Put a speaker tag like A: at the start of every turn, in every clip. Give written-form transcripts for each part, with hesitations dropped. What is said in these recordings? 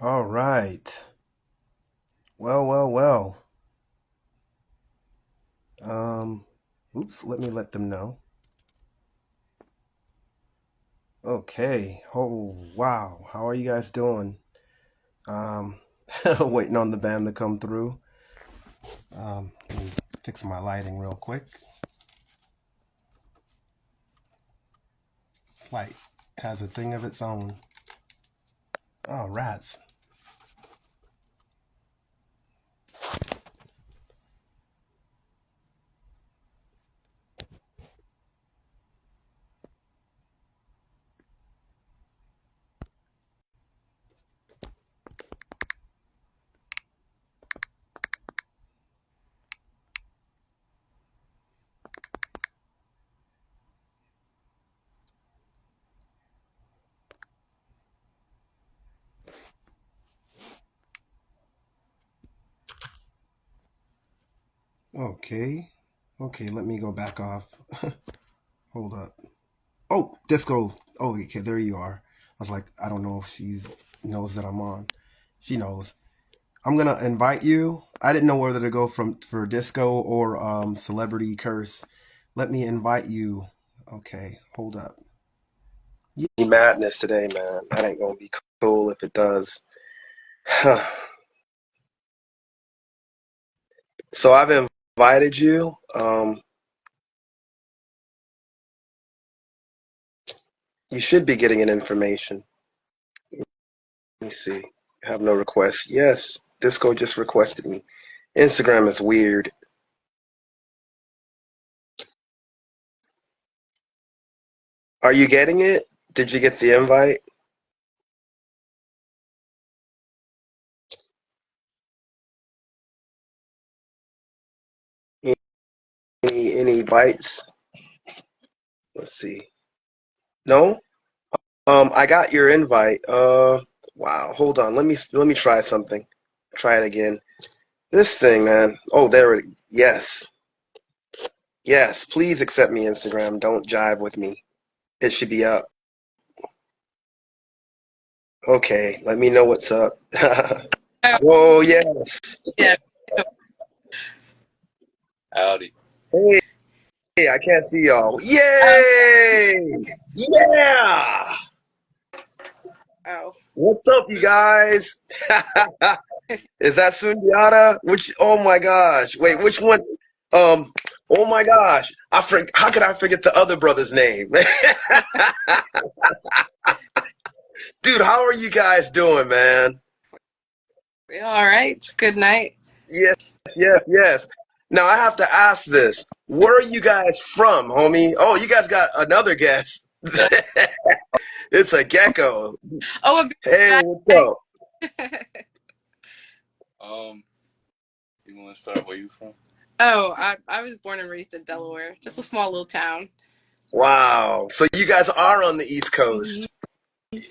A: All right. Well, well, well. Um, oops, let me let them know. Okay. Oh, wow. How are you guys doing? Um, waiting on the band to come through. Let me fix my lighting real quick. This light has a thing of its own. Oh, rats. Okay. Okay, let me go back off. Hold up. Oh, Disco. Oh, okay, there you are. I was like, I don't know if she knows that I'm on. She knows. I'm gonna invite you. I didn't know whether to go from for disco or celebrity curse. Let me invite you. Okay, hold up. Madness today, man. That ain't gonna be cool if it does. So I've invited you. You should be getting an information. Let me see. Have no requests. Yes, Disco just requested me. Instagram is weird. Are you getting it? Did you get the invite? Any bites? Let's see. No? I got your invite. Wow. Hold on. Let me try something. Try it again. This thing, man. Oh, there it. Yes. Yes. Please accept me, Instagram. Don't jive with me. It should be up. Okay. Let me know what's up.
B: Oh,
A: Whoa. Yes.
B: yeah. Howdy.
A: Hey. I can't see y'all.
B: Oh,
A: Yay! Yeah.
B: oh.
A: What's up, you guys? Is that Sundiata? Which? Oh my gosh! Wait, which one? Um. Oh my gosh! How could I forget the other brother's name? Dude, how are you guys doing, man?
B: All right. Good night.
A: Yes, yes, yes. Now I have to ask this. Where are you guys from, homie? Oh, you guys got another guest. It's a gecko.
B: Oh, a big
A: Hey,
B: bag.
A: what's up?
B: Um, you want to start where you from? Oh, I was born and raised in Delaware, just a small little town.
A: Wow. So you guys are on the East
B: Hmm.
A: Coast.
B: Yeah.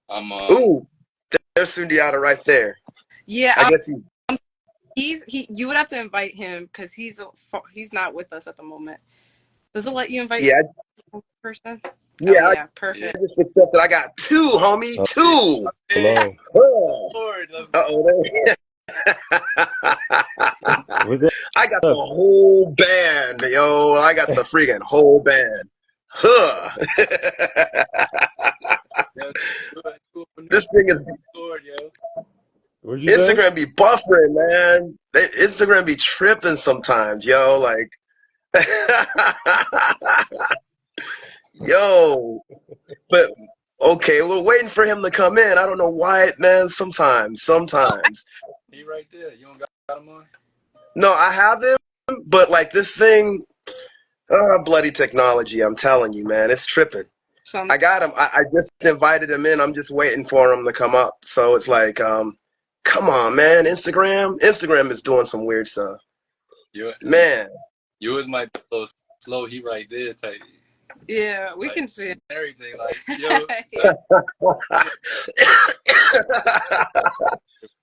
B: I'm
A: Ooh, there's Sundiata right there.
B: Yeah.
A: I guess he.
B: He. You would have to invite him because he's not with us at the moment. Does it let you invite
A: Yeah,
B: one person? Oh
A: yeah.
B: yeah,
A: I
B: perfect.
A: just accepted. I got two, homie.
B: Yeah.
A: Two.
B: Hey,
C: Hello.
A: Oh.
B: Lord, let's go.
A: Uh-oh.
C: What's
A: I got the
C: up?
A: whole band, yo. I got the freaking whole band. Huh.
B: Yeah,
A: This thing is
B: Lord, yo.
C: What'd you say?
A: Instagram be buffering, man. Instagram be tripping sometimes, yo. Like, yo. But okay, we're waiting for him to come in. I don't know why, man.
B: Oh,
A: Sometimes.
B: he right there. You don't got him on?
A: No, I have him, but like this thing, bloody technology. I'm telling you, man, it's tripping.
B: Some.
A: I got him. I just invited him in. I'm just waiting for him to come up. So it's like, come on, man. Instagram is doing some weird stuff,
B: You,
A: man.
B: yours might be a little slow. He right there, type. Yeah, we like, can see it. Everything like yo.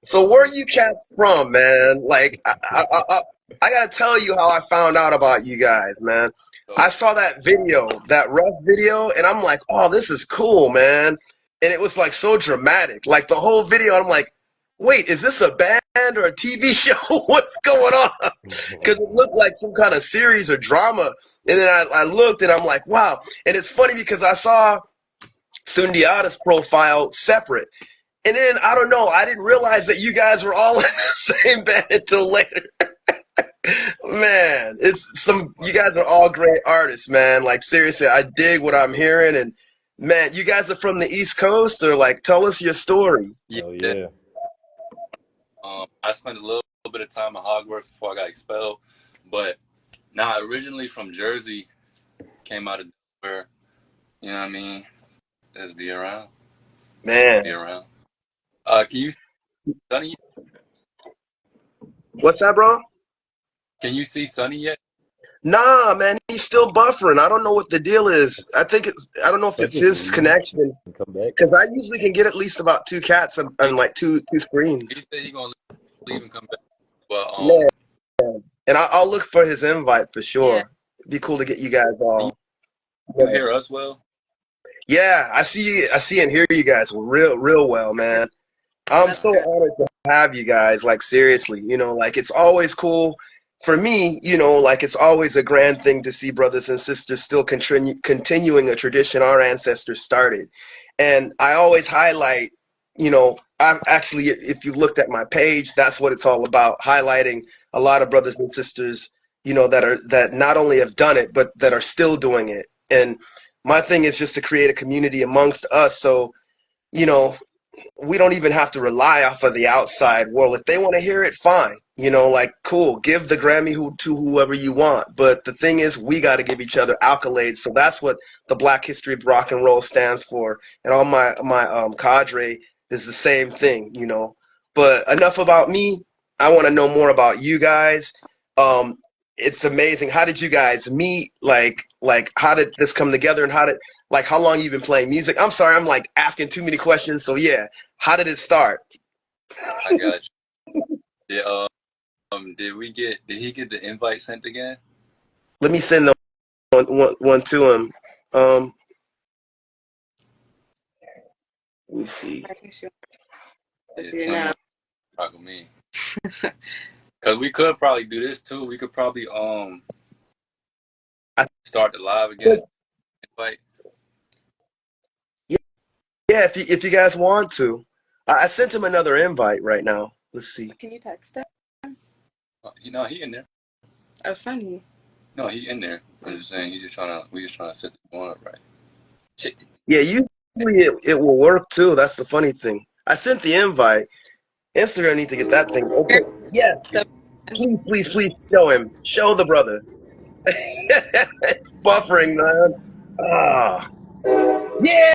A: So where are you cats from, man? Like, I gotta tell you how I found out about you guys, man. I
B: So,
A: saw that video, that rough video, and I'm like, oh, this is cool, man.
D: and it was like so dramatic. Like the whole video, I'm like, wait, is this a band or a TV show? What's going on? Because it looked like some kind of series or drama. And then I looked and I'm like, wow. And it's funny because I saw Sundiata's profile separate. And then I don't know, I didn't realize that you guys were all in the same band until later. Man, you guys are all great artists, man. Like seriously, I dig what I'm hearing and man, you guys are from the East Coast or like tell us your story.
B: Yeah.
C: Oh yeah.
B: I spent a little bit of time at Hogwarts before I got expelled, but originally from Jersey, came out of Delaware. You know what I mean? Just be around.
D: Man.
B: Be around. Can you see Sunny?
D: What's that, bro?
B: Can you see Sunny yet?
D: Nah, man, he's still buffering. I don't know what the deal is. I don't know if
C: I
D: it's
C: think
D: his
C: leave
D: connection
C: and come back.
D: because I usually can get at least about two cats
B: He,
D: on like two
B: he
D: screens.
B: said he gonna leave and come back. But
D: Man, and I'll look for his invite for
B: yeah.
D: sure. It'd be cool to get you guys
B: Can
D: all.
B: you hear us well?
D: Yeah, I see and hear you guys real well, man. I'm
B: That's
D: so
B: good.
D: honored to have you guys. Like seriously, like it's always cool for me. Like it's always a grand thing to see brothers and sisters still continuing a tradition our ancestors started. And I always highlight, I've actually, if you looked at my page, that's what it's all about, highlighting a lot of brothers and sisters, that not only have done it, but that are still doing it. And my thing is just to create a community amongst us. So, you know, we don't even have to rely off of the outside world. If they want to hear it, fine. Like cool, give the Grammy to whoever you want. But the thing is, we got to give each other accolades. So that's what the Black History of Rock and Roll stands for. And all my cadre is the same thing. But enough about me. I want to know more about you guys. Um, it's amazing. How did you guys meet? Like how did this come together? And how long you been playing music? I'm sorry, I'm like asking too many questions. So yeah, how did it start?
B: I got you. Yeah. Did he get the invite sent again?
D: Let me send the one to him. Um, let me see.
B: I think yeah, tell me rock with me. Cause we could probably do this too. We could probably
D: I,
B: start the live again. Invite.
D: yeah, if you guys want to, I sent him another invite right now. Let's see.
B: Can you text him? He in there. Oh, Sunny. No, he in there. I'm just saying we just trying to set the one up right. Shit.
D: Yeah, usually it will work too. That's the funny thing. I sent the invite. Instagram need to get that thing. Okay. Yes. Please show him. Show the brother. Buffering, man. Ah. Yeah,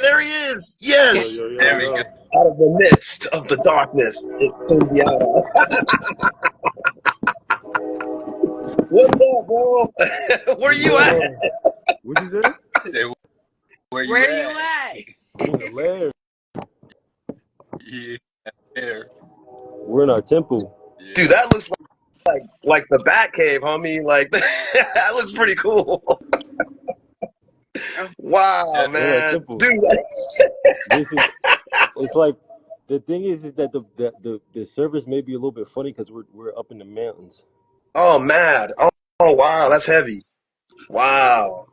D: there he is.
C: Yo
D: Yes.
C: yo yo
B: There we go.
C: yo.
D: Out of the midst of the darkness, it's Sundiata. What's up, bro? Where
C: What's
D: you
C: going
D: at?
C: on? What you say?
B: Say, where you at?
C: I'm in the lair.
B: Yeah, there.
C: We're in our temple.
B: Yeah.
D: Dude, that looks like the Bat Cave, homie. Like that looks pretty cool. Wow,
C: We're in our
D: man.
C: temple.
D: Dude,
C: This is. It's like the thing is that the service may be a little bit funny because we're up in the mountains.
D: oh mad. Oh wow, that's heavy. Wow.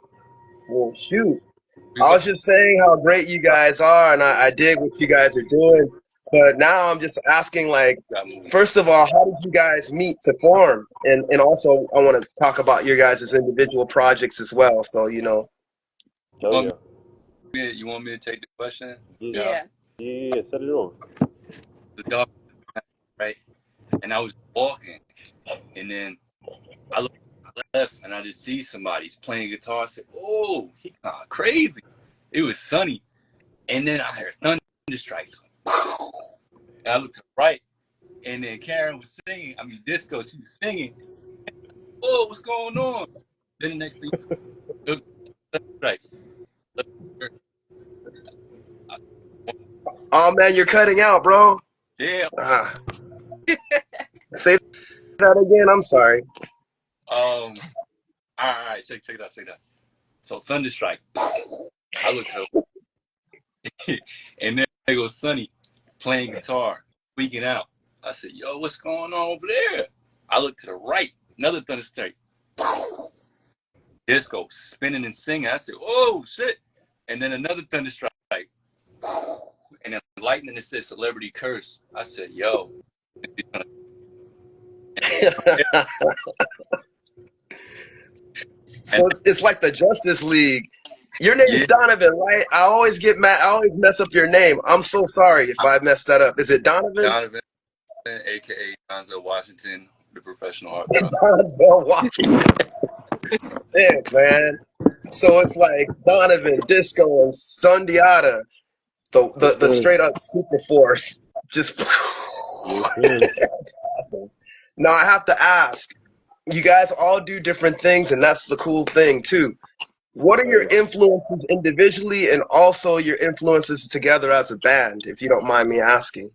D: Well shoot.
B: We
D: I
B: go.
D: was just saying how great you guys are, and I dig what you guys are doing. But now I'm just asking, like,
B: Got moving.
D: first of all, how did you guys meet to form? And also, I want to talk about your guys' individual projects as well. So,
C: Oh yeah.
B: You want me to take the question?
C: Yeah. Yeah. Set it off.
B: The dog, right? And I was walking, and then I look left, and I just see somebody playing guitar. I said, "Oh, he kind of crazy." It was Sunny, and then I heard thunder strikes. And I looked to the right, and then Karen was singing. I mean, disco. She was singing. Oh, what's going on? Then the next thing, it was like,
D: oh man, you're cutting out, bro.
B: yeah.
D: Ah, say that again. I'm sorry.
B: All right. Check it out. So Thunderstrike. I looked to And then there goes Sonny playing guitar, tweaking out. I said, yo, what's going on over there? I look to the right, another thunderstrike. Disco spinning and singing. I said, oh shit. And then another thunderstrike. And then lightning that said celebrity curse. I said, yo.
D: So
B: And
D: it's like the Justice League. Your name's
B: yeah,
D: Donovan, right? I always get mad. I always mess up your name. I'm so sorry if I messed that up. Is it Donovan?
B: Donovan, aka Donzo Washington, the professional heartthrob.
D: Denzel Washington. Sick, man. So it's like Donovan, Disco, and Sundiata,
C: Yes,
D: the
C: sir.
D: straight up super force. Just
C: Yes, sir.
D: awesome. Now I have to ask, you guys all do different things, and that's the cool thing too. What are
C: Oh
D: your
C: yeah.
D: influences individually and also your influences together as a band, if you don't mind me asking?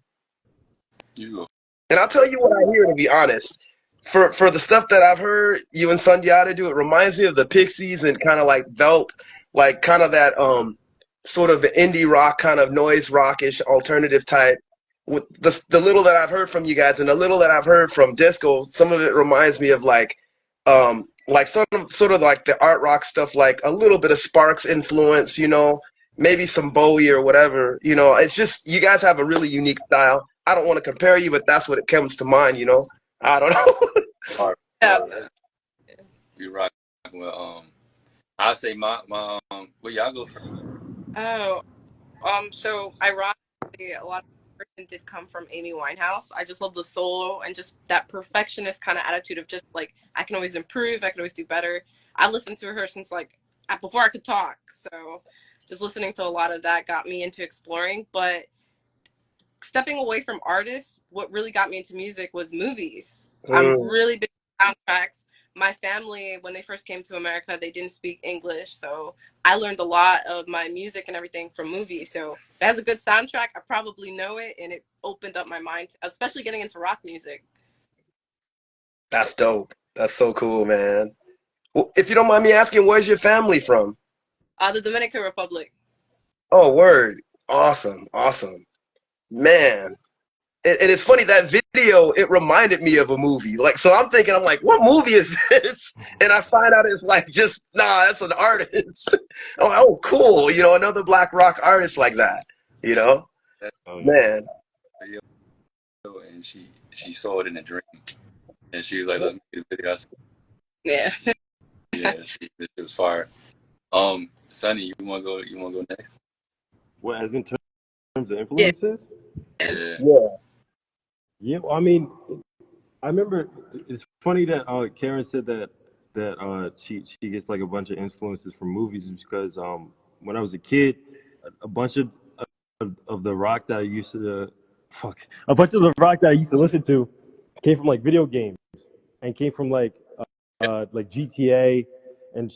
B: You go.
D: And I'll tell you what I hear, to be honest. For the stuff that I've heard you and Sundiata do, it reminds me of the Pixies and kind of like Belt, like kind of that sort of indie rock, kind of noise rockish alternative type. With the little that I've heard from you guys and the little that I've heard from Disco, some of it reminds me of like sort of like the art rock stuff, like a little bit of Sparks influence, maybe some Bowie or whatever. It's just you guys have a really unique style. I don't want to compare you, but that's what it comes to mind. I don't know.
B: All right.
E: Yeah.
B: You rock with I say my well y'all go first.
E: Oh, so ironically, a lot of the person did come from Amy Winehouse. I just love the solo and just that perfectionist kind of attitude of just like I can always improve, I can always do better. I listened to her since like before I could talk, so just listening to a lot of that got me into exploring. But stepping away from artists, what really got me into music was movies. I'm
D: Mm,
E: really big on soundtracks. My family, when they first came to America, they didn't speak English, so I learned a lot of my music and everything from movies. So if it has a good soundtrack, I probably know it, and it opened up my mind, especially getting into rock music.
D: that's dope. That's so cool, man. Well, if you don't mind me asking, where's your family from?
E: The Dominican Republic.
D: Oh, word. Awesome. Awesome. Man. And it's funny that video, it reminded me of a movie. Like, so I'm like, what movie is this? And I find out it's like just nah, that's an artist. I'm like, oh, cool. Another black rock artist like that. You
B: That's
D: know,
B: that
C: Oh yeah.
D: man.
B: video and she saw it in a dream and she was like, let's make a video. I said,
E: Yeah.
B: yeah, it was fire. Sonny, you wanna go next?
C: What, as in terms of
E: Yeah.
C: influences?
B: Yeah.
D: Yeah.
C: Yeah. Well, I mean, I remember it's funny that Karen said that she gets like a bunch of influences from movies because when I was a kid, a bunch of the rock that I used to fuck a bunch of the rock that I used to listen to came from like video games and came from like GTA and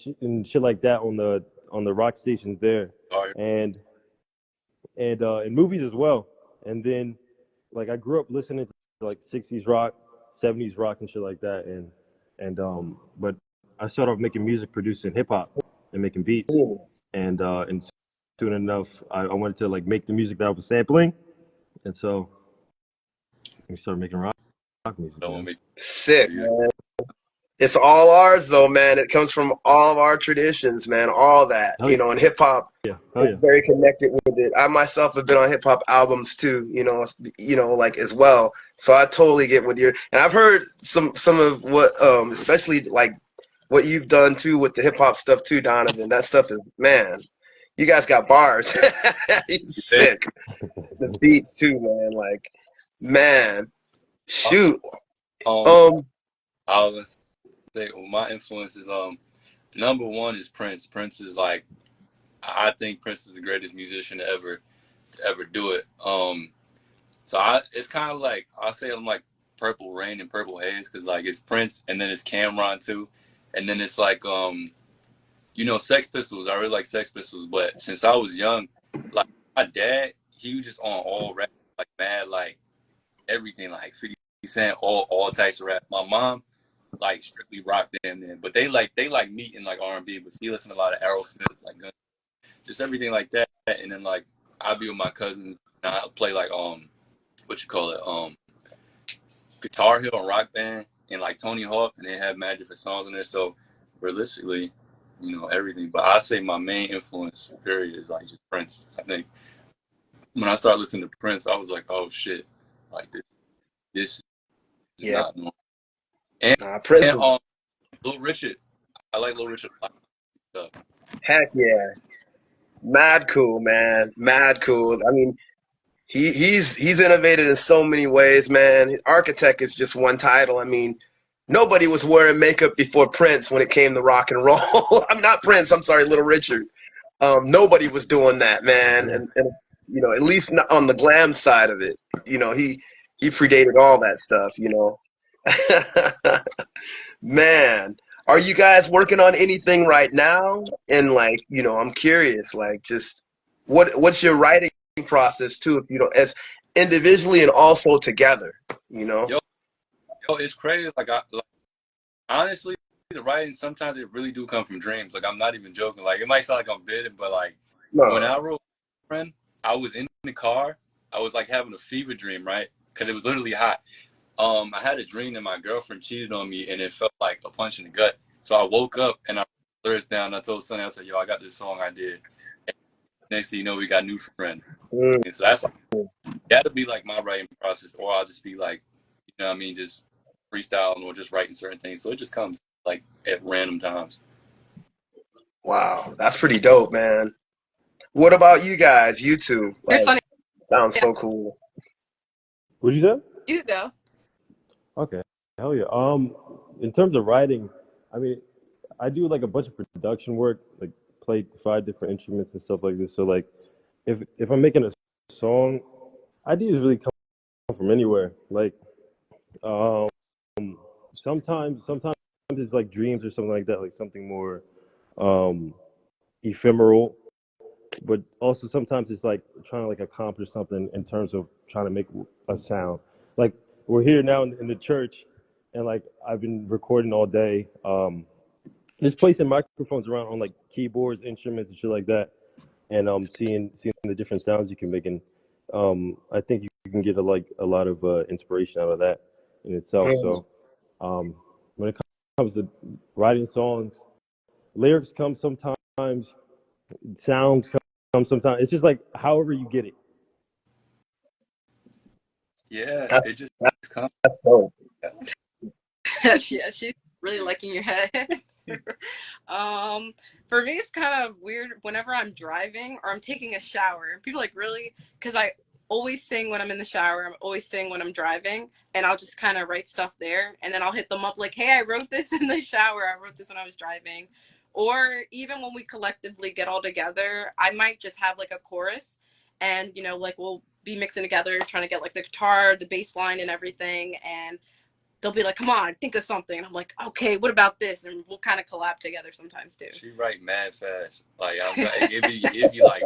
C: shit like that on the rock stations there
B: All right.
C: and and movies as well. And then like I grew up listening to like 60s rock, 70s rock and shit like that and but I started off making music, producing hip hop and making beats
D: Mm.
C: and soon enough I wanted to like make the music that I was sampling and so we started making rock music,
B: Don't want
C: man.
B: me
D: Sick,
B: you.
D: man. It's all ours though, man. It comes from all of our traditions, man. All that,
C: Hell
D: and hip hop
C: yeah, hell
D: is
C: yeah.
D: very connected with it. I myself have been on hip hop albums too, like as well. So I totally get with you. And I've heard some of what, especially like what you've done too with the hip hop stuff too, Donovan. That stuff is, man. You guys got bars.
B: Yeah.
D: Sick. The beats too, man. Like, man, shoot.
B: Um,
D: Um,
B: I was gonna say, well, my influence is number one is Prince. Prince is like I think Prince is the greatest musician to ever do it. So it's kind of like I say I'm like Purple Rain and Purple Haze because like it's Prince and then it's Cameron too, and then it's like Sex Pistols. I really like Sex Pistols, but since I was young, like my dad, he was just on all rap, like mad, like everything, like 50 Cent, all types of rap. My mom like strictly rock them then, but they like meat and like R&B, but she listened to a lot of Aerosmith, like just everything like that, and then like I'll be with my cousins and I'll play like what you call it Guitar Hero and Rock Band and like Tony Hawk, and they have mad different songs in there. So realistically, everything. But I say my main influence period is like just Prince. I think when I started listening to Prince, I was like, oh shit, like this is
D: Yep.
B: not normal. And
D: Prince
B: and
D: was,
B: Little Richard, I like Little Richard a lot of stuff.
D: heck yeah, mad cool, man, mad cool. I mean, he's innovated in so many ways, man. Architect is just one title. I mean, nobody was wearing makeup before Prince when it came to rock and roll. I'm not Prince. I'm sorry, Little Richard. Nobody was doing that, man,
C: Mhm.
D: and at least not on the glam side of it. He predated all that stuff. Man, are you guys working on anything right now? And like, I'm curious, like, just what's your writing process too? If you don't, as individually and also together, you know?
B: Yo, it's crazy. Like honestly, the writing sometimes it really do come from dreams. Like I'm not even joking. Like it might sound like I'm bitter, but like when
D: No.
B: I wrote Friend, I was in the car. I was like having a fever dream, right? Because it was literally hot. I had a dream that my girlfriend cheated on me, and it felt like a punch in the gut. So I woke up and I wrote the lyrics down. And I told Sonny, I said, "Yo, I got this song I did." And next thing you know, we got a new friend.
D: Mm,
B: And so that's like that'll be like my writing process, or I'll just be like, just freestyling or just writing certain things. So it just comes like at random times.
D: wow, that's pretty dope, man. What about you guys? You two,
E: Here's
D: like,
E: Sunny.
D: sounds
E: Yeah,
D: so cool.
C: What'd you say?
E: you go.
C: Okay, hell yeah. In terms of writing, I mean, I do like a bunch of production work, like play 5 different instruments and stuff like this. So like, if I'm making a song, ideas really come from anywhere. Like, um, sometimes it's like dreams or something like that, like something more um ephemeral. But also sometimes it's like trying to like accomplish something in terms of trying to make a sound. Like we're here now in the church, and like I've been recording all day. Just placing microphones around on like keyboards, instruments, and shit like that, and seeing the different sounds you can make, and I think you can get a lot of inspiration out of that in itself.
D: Mm.
C: So um, when it comes to writing songs, lyrics come sometimes, sounds come sometimes. It's just like however you get it.
B: Yeah,
D: That's,
B: it just
D: that's
B: comes.
D: dope.
E: Yeah, she's really liking your head. um, for me, it's kind of weird whenever I'm driving or I'm taking a shower. People are like, really? Because I always sing when I'm in the shower. I'm always sing when I'm driving, and I'll just kind of write stuff there, and then I'll hit them up like, hey, I wrote this in the shower. I wrote this when I was driving. Or even when we collectively get all together, I might just have like a chorus, and like we'll be mixing together, trying to get like the guitar, the bass line, and everything, and they'll be like, "Come on, think of something." And I'm like, "Okay, what about this?" And we'll kind of collab together sometimes too.
B: She write mad fast. Like I'm not. It be like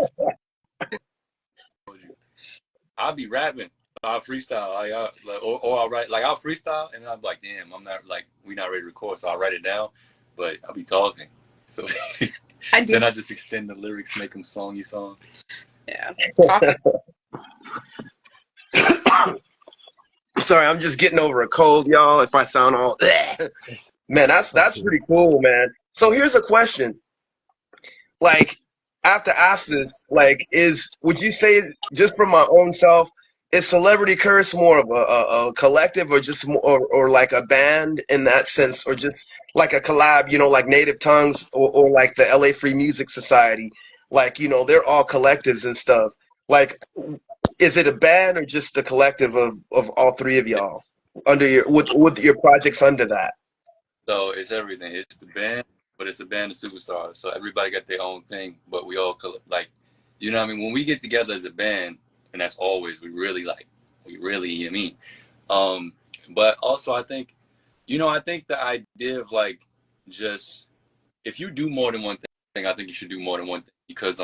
B: I'll be rapping. I'll freestyle. Or I'll write like I'll freestyle and I'll be like, damn, I'm not like we not ready to record, so I'll write it down. But I'll be talking. So
E: I do,
B: then I just extend the lyrics, make them songy song.
E: yeah. Talk.
D: Sorry, I'm just getting over a cold, y'all. If I sound all man, that's
C: Okay.
D: pretty cool, man. So here's a question. Like, I have to ask this, like, would you say, just from my own self, is Celebrity Curse more of a collective, or just more, or like a band in that sense, or just like a collab, like Native Tongues, or like the LA Free Music Society? Like, they're all collectives and stuff. Like, is it a band or just a collective of all three of y'all under with your projects under that?
B: So it's everything. It's the band, but it's a band of superstars. So everybody got their own thing, but we all like, what I mean. When we get together as a band, and that's always we really, you know what I mean. But also I think, I think the idea of like just if you do more than one thing, I think you should do more than one thing because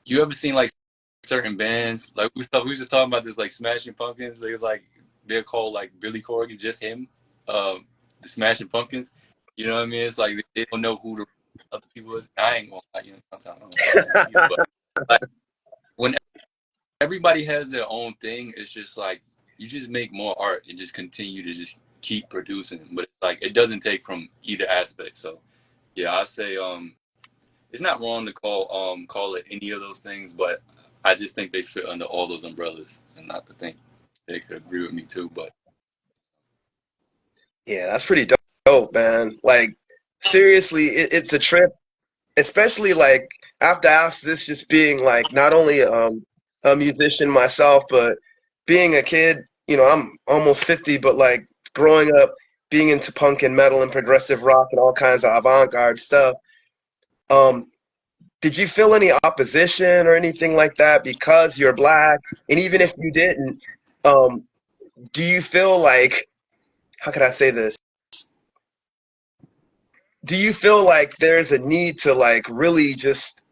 B: you ever seen like certain bands like we was just talking about this like Smashing Pumpkins. They're called like Billy Corgan, just him, the Smashing Pumpkins. You know what I mean? It's like they don't know who the other people is. I ain't gonna sometimes I don't know who either, but like when everybody has their own thing, it's just like you just make more art and just continue to just keep producing. But it's like it doesn't take from either aspect. So yeah, I say it's not wrong to call it any of those things, but I just think they fit under all those umbrellas, and not to think they could agree with me too. But
D: Yeah, that's pretty dope, man. Like, seriously, it's a trip, especially like after us, this just being like not only a musician myself, but being a kid. You know, I'm almost 50, but like growing up, being into punk and metal and progressive rock and all kinds of avant-garde stuff. Um, did you feel any opposition or anything like that because you're black? And even if you didn't, um, do you feel like, how could I say this? Do you feel like there's a need to like really just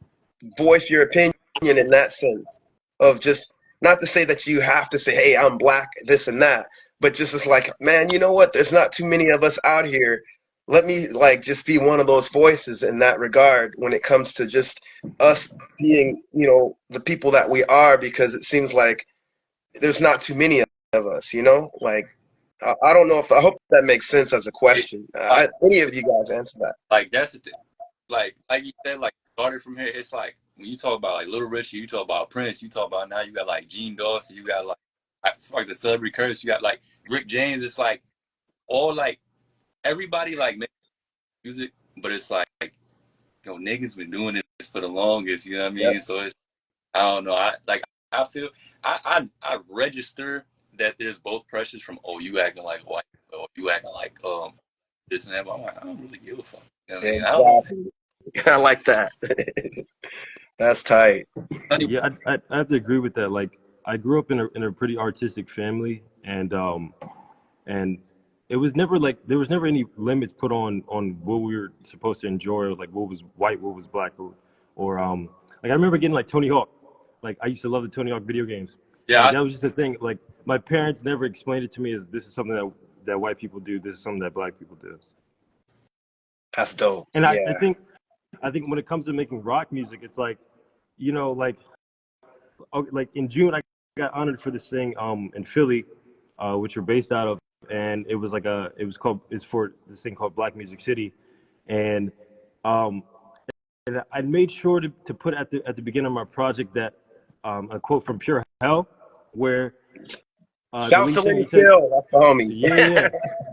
D: voice your opinion in that sense of just not to say that you have to say, hey, I'm black, this and that, but just it's like, man, you know what? There's not too many of us out here. Let me like just be one of those voices in that regard when it comes to just us being, you know, the people that we are, because it seems like there's not too many of us, you know? Like, I don't know if I hope that makes sense as a
B: it,
D: question.
B: like
D: Any of you guys answer that?
B: that's the thing. Like you said, like started from here. It's like when you talk about like Little Richie, you talk about Prince, you talk about now you got like Gene Dawson, you got like the Celebrity Curse, you got like Rick James. It's like all like everybody like makes music, but it's like niggas been doing this for the longest. You know what I
D: Yep.
B: mean? So it's I don't know. I feel I register that there's both pressures from you acting like white, or you acting like this and that. But I'm like I don't really give a fuck. You know what I mean? I don't know.
D: Exactly. I like that. That's tight.
B: Honey,
C: Yeah, I have to agree with that. Like, I grew up in a pretty artistic family, and it was never like there was never any limits put on what we were supposed to enjoy, or like what was white, what was black, or like I remember getting like Tony Hawk. Like, I used to love the Tony Hawk video games.
B: yeah,
C: Like, that was just a thing. Like, my parents never explained it to me as this is something that white people do, this is something that black people do.
D: That's dope.
C: And
D: Yeah.
C: I think when it comes to making rock music, it's like, like, like in June I got honored for this thing in Philly, which we're based out of, and it was like it's for this thing called Black Music City, and um and I made sure to put at the beginning of my project that a quote from Pure Hell, where the
D: Shouts
C: lead
D: to
C: singer,
D: Lenny
C: he says,
D: Skill. That's the homie.
C: yeah, yeah.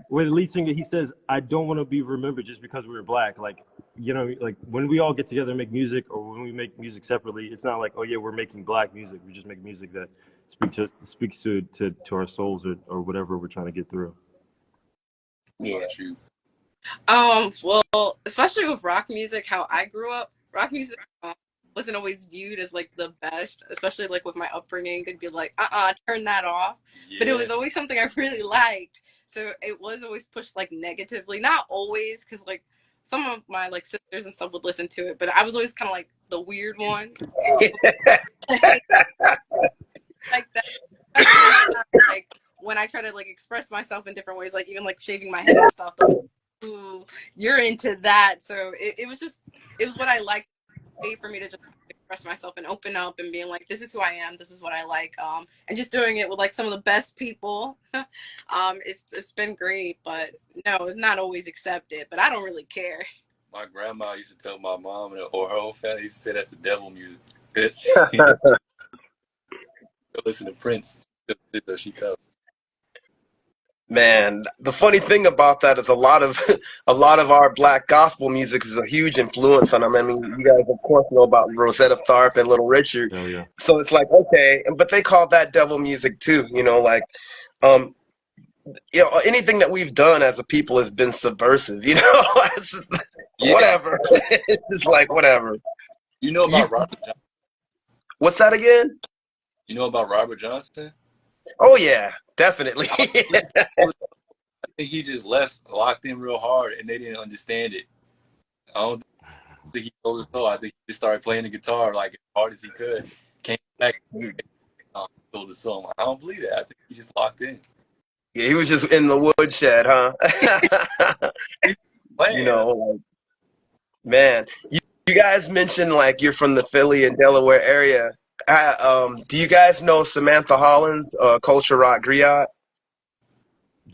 C: Where the lead singer, he says, "I don't want to be remembered just because we were black." Like, like when we all get together and make music, or when we make music separately, it's not like, oh yeah, we're making black music. We just make music that speaks to our souls, or whatever we're trying to get through.
B: what
D: Yeah.
B: about you?
E: Well, especially with rock music, how I grew up, rock music wasn't always viewed as like the best, especially like with my upbringing. They'd be like, turn that off. But it
B: Yeah,
E: was always something I really liked. So it was always pushed like negatively. Not always, because like some of my like sisters and stuff would listen to it, but I was always kind of like the weird one. Like that, especially like when I try to like express myself in different ways, like even like shaving my head and stuff. Ooh, you're into that. So it was what I liked, a way for me to just express myself and open up and being like, this is who I am, this is what I like. And just doing it with like some of the best people. It's been great, but no, it's not always accepted, but I don't really care.
B: my grandma used to tell my mom or her whole family used to say that's the devil music. Go listen to Prince. She tells.
D: Man, the funny thing about that is a lot of a lot of our black gospel music is a huge influence on them. I mean, you guys of course know about Rosetta Tharpe and Little Richard.
C: Hell yeah.
D: So it's like, okay, but they call that devil music too, you know, like um anything that we've done as a people has been subversive, you know. It's,
B: Yeah,
D: whatever. It's like whatever.
B: you know
D: You
B: about Robert.
D: what's that again?
B: You know about Robert Johnson?
D: Oh yeah, definitely.
B: I think he just left, locked in real hard, and they didn't understand it. I don't think he told us so. I think he just started playing the guitar like as hard as he could. Came back, told us so. I don't believe that. I think he just locked in.
D: Yeah, he was just in the woodshed, huh?
B: He's
D: You
B: playing.
D: know, like, man. You guys mentioned like you're from the Philly and Delaware area. Do you guys know Samantha Hollins, Culture Rock Griot?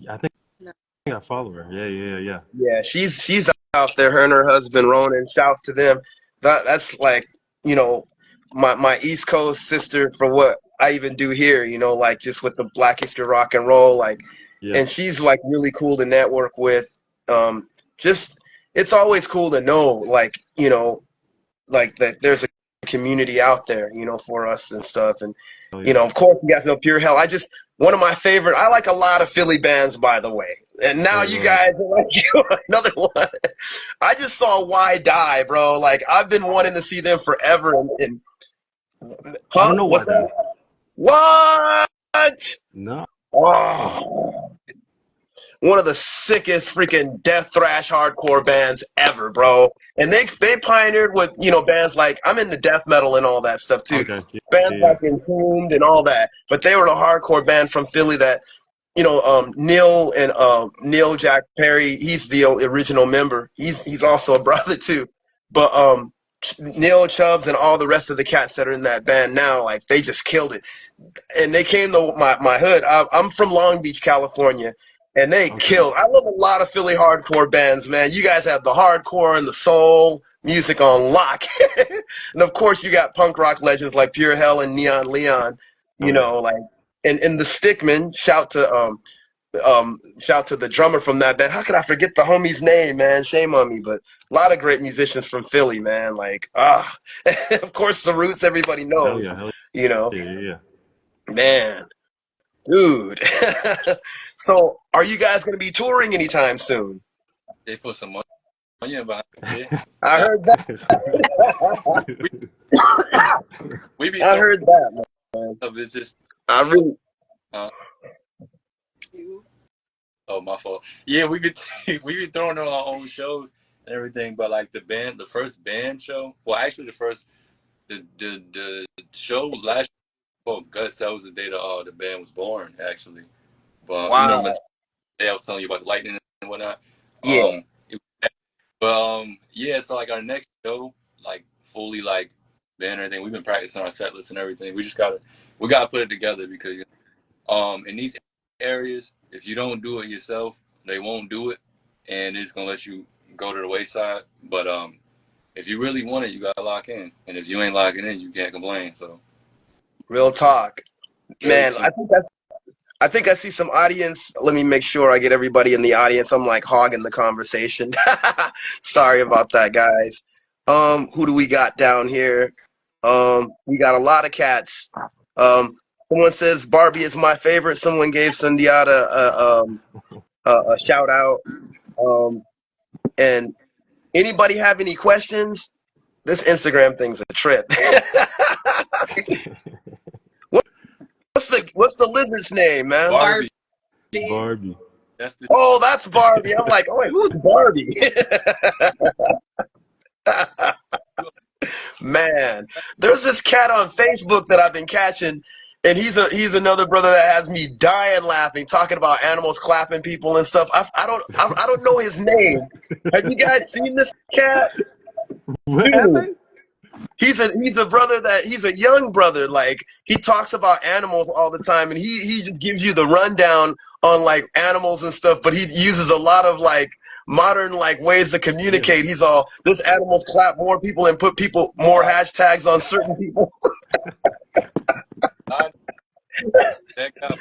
C: I think
E: No.
C: I follow her. Yeah, yeah, yeah.
D: Yeah, she's out there. Her and her husband Ronan. Shouts to them. That's like you know my East Coast sister for what I even do here. Like just with the Black History Rock and Roll. Like,
C: Yeah.
D: and she's like really cool to network with. Just it's always cool to know like that there's a community out there, for us and stuff. And
C: Hell yeah.
D: of course, you guys know Pure Hell. One of my favorite. I like a lot of Philly bands, by the way. And now
C: Right,
D: you
C: right.
D: guys are like another one. I just saw Why Die, bro. Like I've been wanting to see them forever. And
C: I
D: huh?
C: don't know why
D: What's
C: that.
D: that? What?
C: No.
D: Oh, one of the sickest freaking death thrash hardcore bands ever, bro. And they pioneered with bands like I'm into death metal and all that stuff too.
C: Okay. Yeah,
D: Bands
C: yeah, yeah.
D: like Entombed and all that, but they were the hardcore band from Philly that Neil Jack Perry. He's the original member. He's also a brother too, but Neil Chubbs and all the rest of the cats that are in that band now, like they just killed it and they came to my hood. I'm from Long Beach, California, and they
C: Okay.
D: killed. I love a lot of Philly hardcore bands, man. You guys have the hardcore and the soul music on lock, and of course you got punk rock legends like Pure Hell and Neon Leon.
C: Hell yeah.
D: Like and the Stickmen. Shout to the drummer from that band. How could I forget the homie's name, man? Shame on me, but a lot of great musicians from Philly, man. Like of course the Roots everybody
C: Hell
D: knows.
C: yeah. Hell
D: You know,
C: yeah. Yeah, yeah.
D: man. Dude. So, are you guys going to be touring anytime soon?
B: They put some money behind it.
D: I
B: Nah,
D: heard that.
B: we we be
D: I
B: throwing
D: heard that, man.
B: stuff. It's just
D: I really.
B: uh,
E: You.
B: oh my fault. Yeah, we be throwing on our own shows and everything. But like the first band show. Well, actually, the show last. Oh, Gus, that was the day the band was born, actually. But remember
D: Wow.
B: the day I was telling you about the lightning and whatnot.
D: Yeah.
B: It, but yeah. So like our next show, like fully like band and everything. We've been practicing our set list and everything. We gotta put it together because in these areas, if you don't do it yourself, they won't do it, and it's gonna let you go to the wayside. But if you really want it, you gotta lock in, and if you ain't locking in, you can't complain. So
D: Real talk.
B: very
D: Man,
B: soon.
D: I think I see some audience. Let me make sure I get everybody in the audience. I'm like hogging the conversation. Sorry about that, guys. Who do we got down here? We got a lot of cats. Someone says Barbie is my favorite. Someone gave Sundiata a shout out. Um, and anybody have any questions? This Instagram thing's a trip. What's the lizard's name, man?
B: Barbie,
E: Barbie.
C: Barbie.
B: that's the
D: Oh, that's Barbie. I'm like, oh wait, who's Barbie? Man, there's this cat on Facebook that I've been catching, and he's another brother that has me dying laughing, talking about animals clapping people and stuff. I don't know his name. Have you guys seen this cat?
C: What
D: Dude,
C: happened?
D: he's a brother he's a young brother. Like he talks about animals all the time, and he just gives you the rundown on like animals and stuff. But he uses a lot of like modern like ways to
C: Yeah.
D: communicate. He's all this animals clap more people and put people more hashtags on certain people.
B: I, that guy.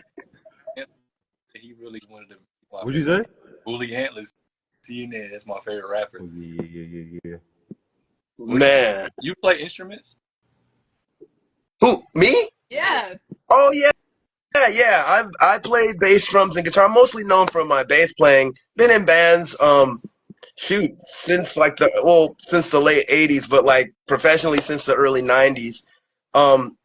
B: He really wanted to be my
C: What'd you
B: favorite.
C: say?
B: Woolly Antlers, CNN. That's my favorite rapper.
C: Oh, yeah, yeah, yeah, yeah, yeah.
B: What
D: Man,
B: you play instruments?
D: who me?
E: Yeah.
D: Oh yeah. Yeah, yeah, I play bass, drums, and guitar. I'm mostly known for my bass playing. Been in bands, shoot, since the late '80s, but like professionally since the early '90s. Um,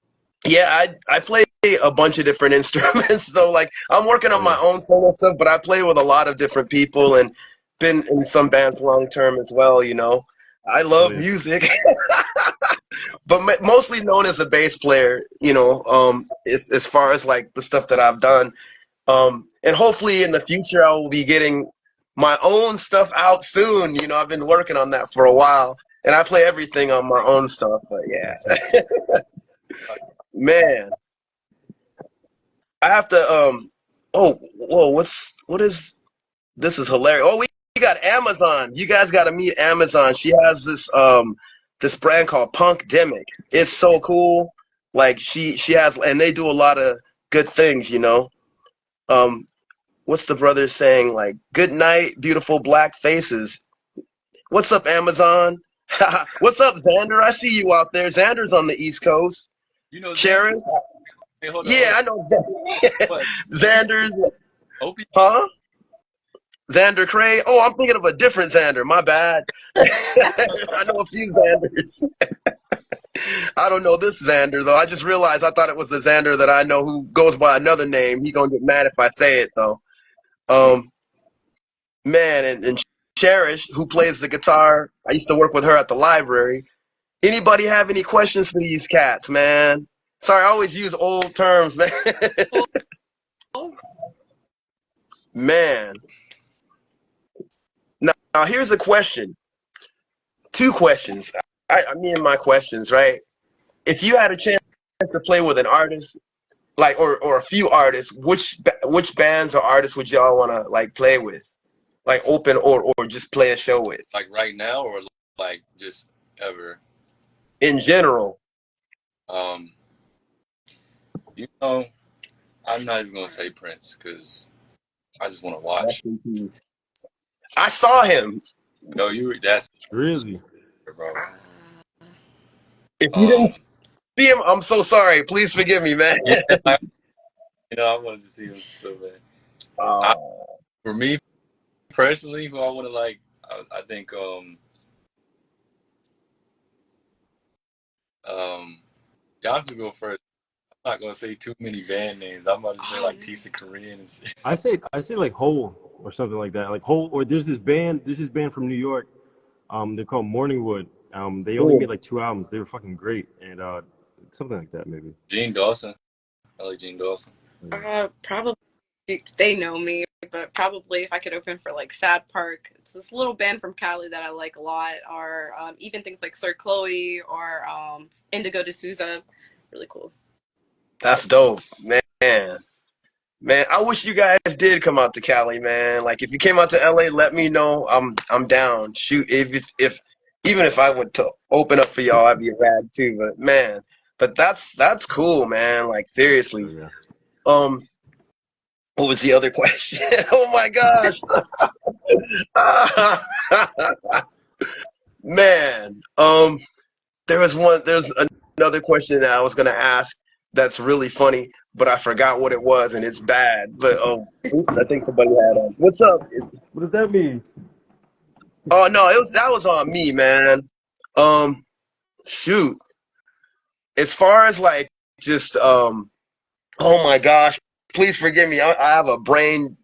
D: yeah, I play a bunch of different instruments though. Like I'm working
C: Oh
D: on my
C: yeah.
D: own solo stuff, but I play with a lot of different people and been in some bands long term as well. I
C: Oh
D: love
C: yeah.
D: music, but mostly known as a bass player. As far as like the stuff that I've done. And hopefully in the future, I will be getting my own stuff out soon. I've been working on that for a while, and I play everything on my own stuff. But yeah,
C: That's
D: Man, I have to oh whoa, what is this is hilarious. Oh, we got Amazon. You guys gotta meet Amazon. She has this brand called Punk Demic. It's so cool. Like she has and they do a lot of good things, you know. Um what's the brother saying? Like, good night, beautiful black faces. What's up, Amazon? What's up, Xander? I see you out there. Xander's on the East Coast.
B: You know Xander?
D: Sharon?
B: Hey, hold on, hold
D: Yeah,
B: on.
D: I know
B: What? Opie?
D: Xander's.
B: Opie?
D: Huh? Xander Cray? Oh, I'm thinking of a different Xander. My bad. I know a few Xanders. I don't know this Xander though. I just realized I thought it was the Xander that I know who goes by another name. He gonna get mad if I say it though. Um, man, and Cherish, who plays the guitar. I used to work with her at the library. Anybody have any questions for these cats, man? Sorry, I always use old terms, man.
E: Oh,
D: Man. Now here's a question. Two questions. Me and my questions, right? If you had a chance to play with an artist, like or a few artists, which bands or artists would y'all want to like play with, like open or just play a show with,
B: Like right now or like just ever?
D: in general?
B: Um, you know, I'm not even gonna say Prince because I just want to watch.
D: Rest in peace. I saw him.
B: Yo, that's
C: Really?
B: bro.
D: If you didn't
B: Um,
D: see him, I'm so sorry. Please forgive me, man.
B: yeah, I wanted to see him so bad. I,
D: Oh,
B: for me personally, who I want to like, I think um, y'all can go first. I'm not gonna say too many band names. I'm about to say like Tisa Korean and shit.
C: I say like Hole or something like that. Like Hole or there's this band from New York. They're called Morningwood. They only made
D: cool.
C: like 2 albums. They were fucking great, and something like that maybe.
B: Gene Dawson. I like Gene Dawson.
C: Yeah.
E: probably they know me, but probably if I could open for like Sad Park, it's this little band from Cali that I like a lot, or even things like Sir Chloe or Indigo D'Souza, really cool.
D: That's dope, man. Man, I wish you guys did come out to Cali, man. Like, if you came out to LA, let me know. I'm down. Shoot, if even if I went to open up for y'all, I'd be rad too. But man, but that's cool, man. Like
C: So
D: seriously.
C: yeah.
D: Um, what was the other question? Oh my gosh, man. There's another question that I was gonna ask that's really funny, but I forgot what it was, and it's bad. But oh, oops, I think somebody had what's up?
C: What does that mean?
D: Oh no, it was that was on me, man. Um, shoot. As far as like just oh my gosh, please forgive me. I have a brain.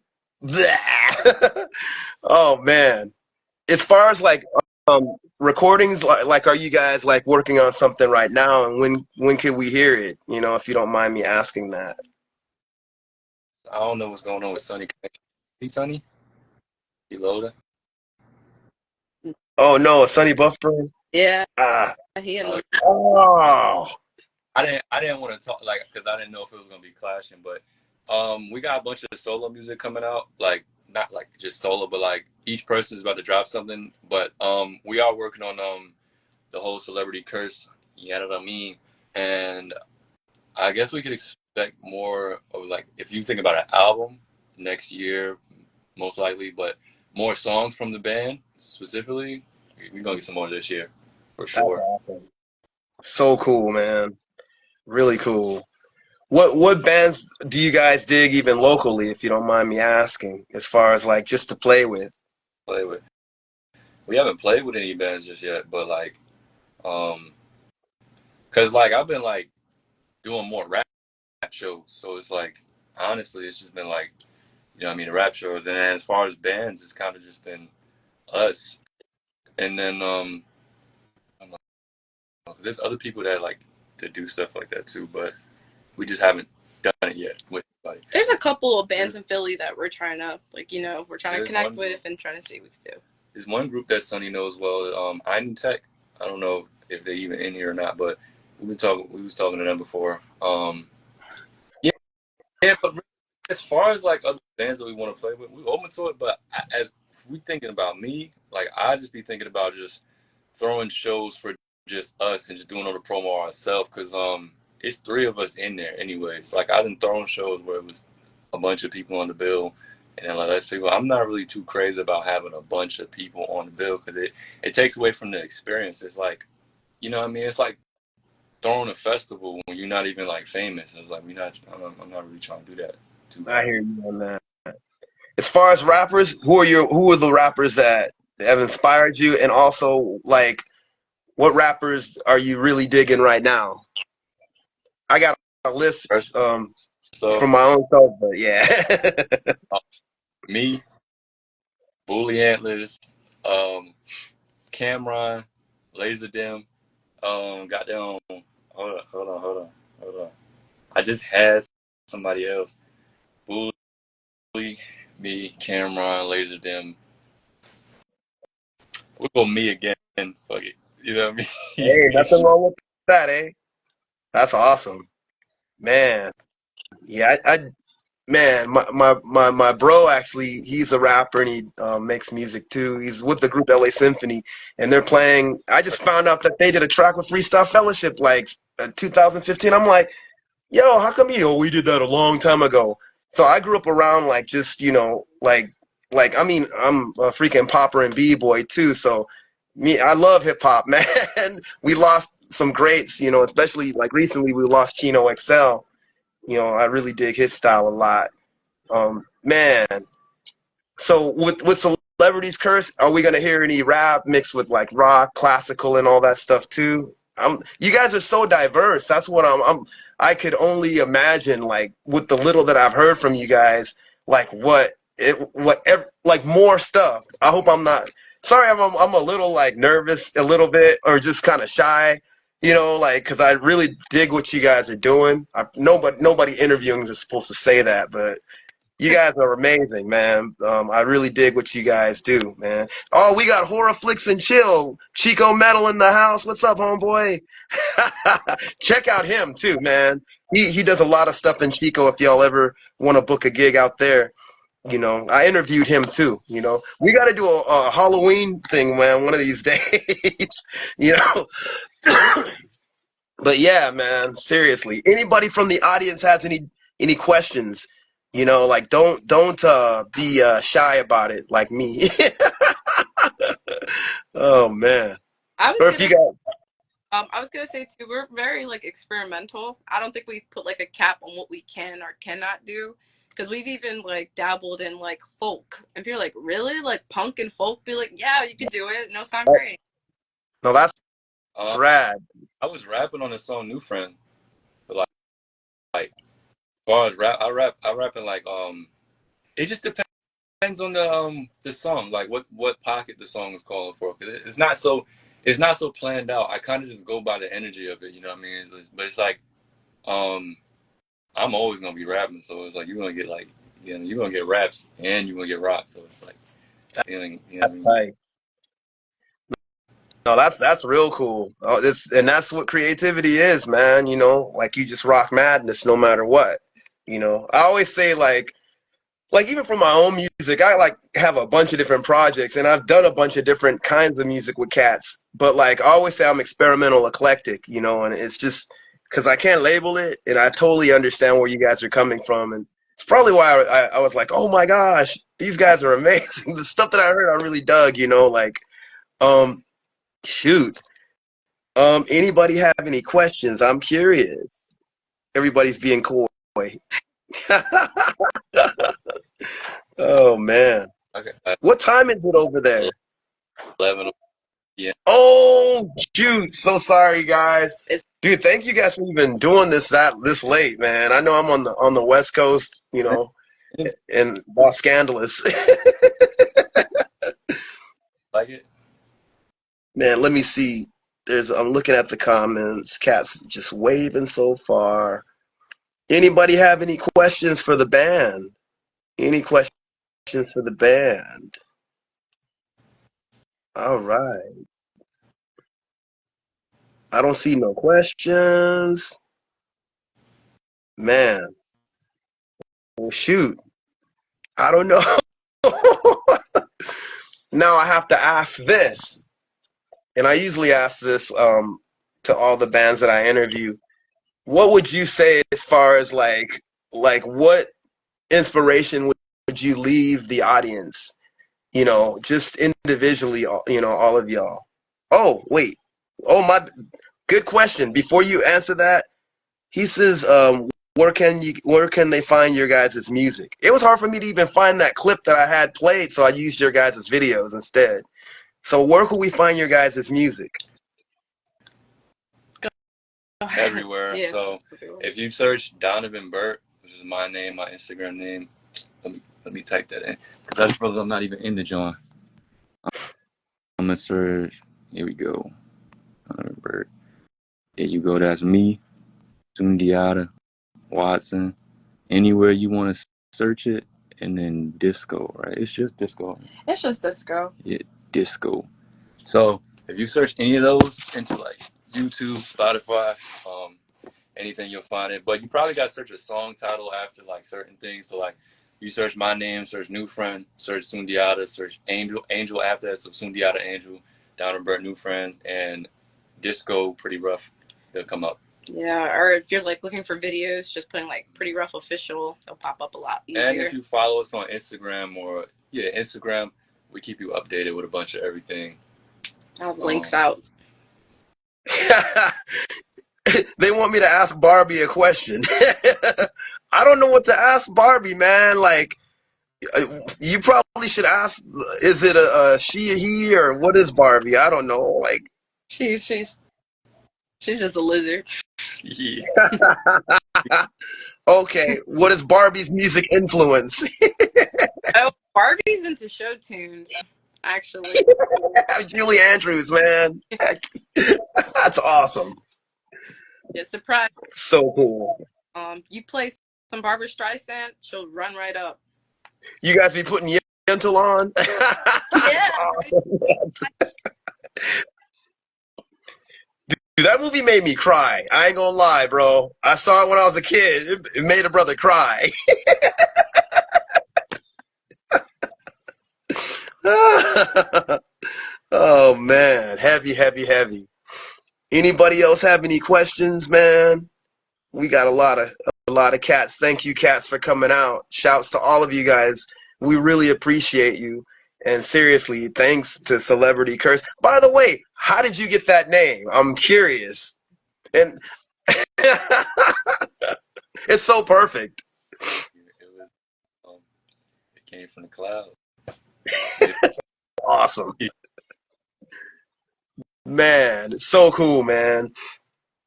D: Oh man. As far as like recordings, like are you guys like working on something right now, and when can we hear it? You know, if you don't mind me asking that.
B: I don't know what's going on with Sunny Connection. Hey, Sunny, you loaded?
D: Oh no, Sonny Buffer.
E: Yeah,
D: Ah,
E: he and
B: Uh,
E: those.
D: oh,
B: I didn't want to talk like because I didn't know if it was gonna be clashing, but we got a bunch of solo music coming out, like not like just solo, but like each person is about to drop something. But we are working on the whole celebrity curse. You know what I mean? And I guess we could expect more of like if you think about an album next year, most likely, but more songs from the band specifically. We're gonna get some more this year for
D: that's
B: sure.
D: awesome. So cool, man. Really cool. What bands do you guys dig even locally, if you don't mind me asking, as far as like just to play with?
B: Play with. We haven't played with any bands just yet, but like, cause like I've been like doing more rap shows, so it's like honestly, it's just been like you know what I mean, the rap shows, and then as far as bands, it's kind of just been us, and then I don't know, there's other people that like to do stuff like that too, but we just haven't done it yet with anybody.
E: There's a couple of bands
B: There's
E: in Philly that we're trying to like, we're trying to
B: there's one
E: connect
B: group
E: with and trying to see what we can do.
B: there's one group that Sunny knows well, I'm Tech. I don't know if they're even in here or not, but We was talking to them before. Yeah, yeah, but as far as like other bands that we want to play with, we open to it. But as if we thinking about me, like I just be thinking about just throwing shows for just us and just doing all the promo ourselves because it's three of us in there anyways. Like I done thrown shows where it was a bunch of people on the bill and then like less people. I'm not really too crazy about having a bunch of people on the bill because it takes away from the experience. It's like you know what I mean. It's like throwing a festival when you're not even like famous. It's like we not. I'm not really trying to do that too
D: I
B: hard.
D: hear you on that. As far as rappers, who are the rappers that have inspired you, and also like what rappers are you really digging right now? I got a list
B: First
D: from
B: off,
D: my own self, but yeah.
B: me, Bully Antlers, um, Cameron, Laser Dim. Goddamn. Hold on. I just had somebody else. Bully, me, Cameron, Laser Dim. We'll go me again. Fuck it. You know what I
D: Hey,
B: mean?
D: nothing wrong with that, eh? That's awesome, man. Yeah, man, my bro actually, he's a rapper and he makes music too. He's with the group LA Symphony, and they're playing. I just found out that they did a track with Freestyle Fellowship like 2015. I'm like, yo, how come we did that a long time ago? So I grew up around like just like I mean I'm a freaking popper and b-boy too. So I love hip hop, man. We lost some greats, especially like recently we lost Chino XL. I really dig his style a lot. Man, so with celebrities curse, are we gonna hear any rap mixed with like rock, classical, and all that stuff too? You guys are so diverse. That's what I could only imagine, like with the little that I've heard from you guys, like like more stuff. I hope I'm not. Sorry, I'm a little like nervous, a little bit, or just kind of shy. Like because I really dig what you guys are doing. Nobody interviewing is supposed to say that, but you guys are amazing, man. I really dig what you guys do, man. Oh, we got horror flicks and chill. Chico Metal in the house. What's up, homeboy? Check out him too, man. He does a lot of stuff in Chico. If y'all ever want to book a gig out there, I interviewed him too. We got to do a Halloween thing, man, one of these days. you know. But yeah, man, seriously. Anybody from the audience has any questions, like don't be shy about it like me. Oh man.
E: I was
D: Or if you
E: gonna
D: got
E: I was gonna say too, we're very like experimental. I don't think we put like a cap on what we can or cannot do. Because we've even like dabbled in like folk. And people are like, really? Like punk and folk? Be like, yeah, you can do it. No, sound great.
D: no, that's
B: um,
D: rad.
B: I was rapping on the song New Friend, but like as far as rap, I rap in like it just depends on the song, like what pocket the song is calling for. Cause it's not so planned out. I kind of just go by the energy of it. You know what I mean? But it's like um I'm always gonna be rapping, so it's like you're gonna get like you're gonna get raps and you're gonna get rock. So it's like you know what I
D: That's
B: mean?
D: tight. No, that's real cool. Oh, and that's what creativity is, man. Like you just rock madness no matter what. I always say like even for my own music, I like have a bunch of different projects and I've done a bunch of different kinds of music with cats. But like I always say I'm experimental eclectic, and it's just because I can't label it and I totally understand where you guys are coming from. And it's probably why I was like, oh my gosh, these guys are amazing. The stuff that I heard I really dug, like um shoot. Anybody have any questions? I'm curious. Everybody's being coy. Oh man.
B: Okay,
D: What time is it over there?
B: 11. Yeah,
D: Oh shoot! So sorry, guys.
E: It's,
D: Dude, thank you guys for even doing this late, man. I know I'm on the West Coast, in Los Scandalous.
B: like it.
D: Man, let me see. I'm looking at the comments. Cat's just waving so far. Anybody have any questions for the band? Any questions for the band? All right. I don't see no questions. Man, well, shoot. I don't know. Now I have to ask this, and I usually ask this to all the bands that I interview. What would you say as far as like what inspiration would you leave the audience? You know, just individually, you know, all of y'all. Oh, wait. Oh, my good question. Before you answer that, he says, where can they find your guys' music? It was hard for me to even find that clip that I had played, so I used your guys' videos instead. So where could we find your guys' music?
B: Everywhere.
E: Yeah, it's
B: So
E: everywhere.
B: if you search Donovan Burt, which is my name, my Instagram name, let me type that in because that's probably I'm not even in the joint. I'm gonna search. Here we go. Donovan Burt. There you go. That's me, Sundiata Watson. Anywhere you want to search it, and then disco. Right? It's just disco.
E: It's just disco.
B: Yeah, disco. So if you search any of those into like YouTube, Spotify, anything you'll find it. But you probably got to search a song title after like certain things. So like you search my name, search New Friend, search Sundiata, search Angel after that. So Sundiata Angel, Down and Burt New Friends, and Disco Pretty Rough. They'll come up.
E: Yeah, or if you're like looking for videos, just putting like Pretty Rough Official, they'll pop up a lot easier.
B: And if you follow us on Instagram or Instagram, we keep you updated with a bunch of everything.
E: I'll have links out.
D: They want me to ask Barbie a question. I don't know what to ask Barbie, man. Like, you probably should ask, is it a she, a he, or what is Barbie? I don't know. Like,
E: She's just a lizard.
B: Yeah.
D: okay, what is Barbie's music influence?
E: Oh, Barbie's into show tunes, actually.
D: Julie Andrews, man. That's awesome.
E: Yeah, surprise.
D: So cool.
E: You play some Barbara Streisand, she'll run right up.
D: You guys be putting Yentl on?
E: Yeah,
D: awesome. Dude, that movie made me cry. I ain't gonna lie, bro. I saw it when I was a kid. It made a brother cry. Oh man, heavy, heavy, heavy. Anybody else have any questions, man? We got a lot of cats. Thank you, cats, for coming out. Shouts to all of you guys. We really appreciate you. And seriously, thanks to Celebrity Curse. By the way, how did you get that name? I'm curious. And it's so perfect.
B: It was. It came from the clouds.
D: Awesome. Man, it's so cool, man.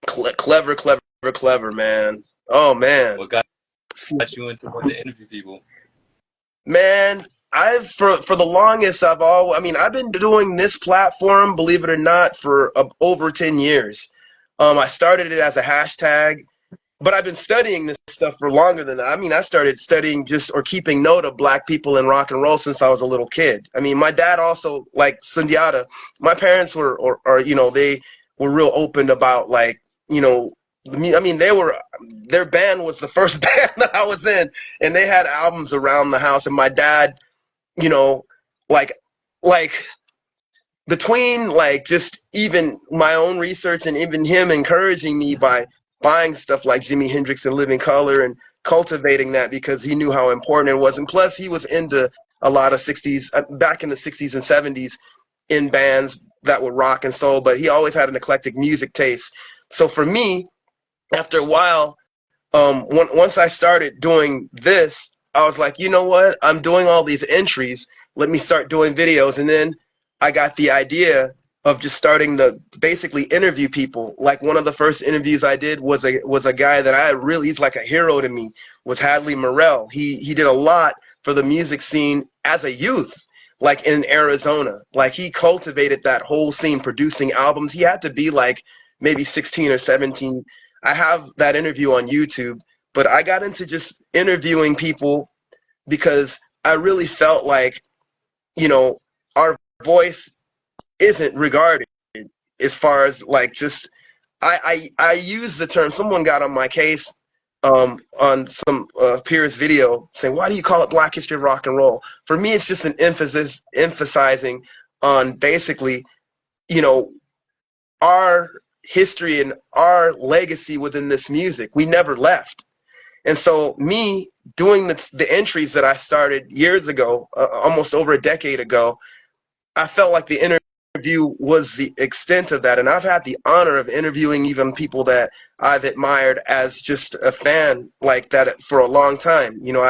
D: Clever, clever, clever, man. Oh man.
B: What got you into wanting to interview people?
D: Man, I've for the longest I've been doing this platform, believe it or not, for over 10 years. I started it as a hashtag, but I've been studying this stuff for longer than that. I mean, I started studying just or keeping note of black people in rock and roll since I was a little kid. I mean, my dad also, like Sundiata, my parents were, or you know, they were real open about, like, you know, I mean, their band was the first band that I was in, and they had albums around the house. And my dad, you know, like, like between like just even my own research and even him encouraging me by buying stuff like Jimi Hendrix and Living Color and cultivating that because he knew how important it was. And plus he was into a lot of 60s, back in the 60s and 70s, in bands that were rock and soul, but he always had an eclectic music taste. So for me, after a while, once I started doing this, I was like, you know what? I'm doing all these entries. Let me start doing videos. And then I got the idea of just starting to basically interview people. Like one of the first interviews I did was a guy that he's like a hero to me, was Hadley Morell. He did a lot for the music scene as a youth, like in Arizona. Like he cultivated that whole scene, producing albums. He had to be like maybe 16 or 17. I have that interview on YouTube, but I got into just interviewing people because I really felt like, you know, our voice isn't regarded as far as like just I use the term. Someone got on my case on some peers video saying, "Why do you call it Black History of Rock and Roll?" For me, it's just an emphasis emphasizing on basically, you know, our history and our legacy within this music. We never left. And so, me doing the entries that I started years ago, almost over a decade ago, I felt like the interview was the extent of that. And I've had the honor of interviewing even people that I've admired as just a fan like that for a long time. You know,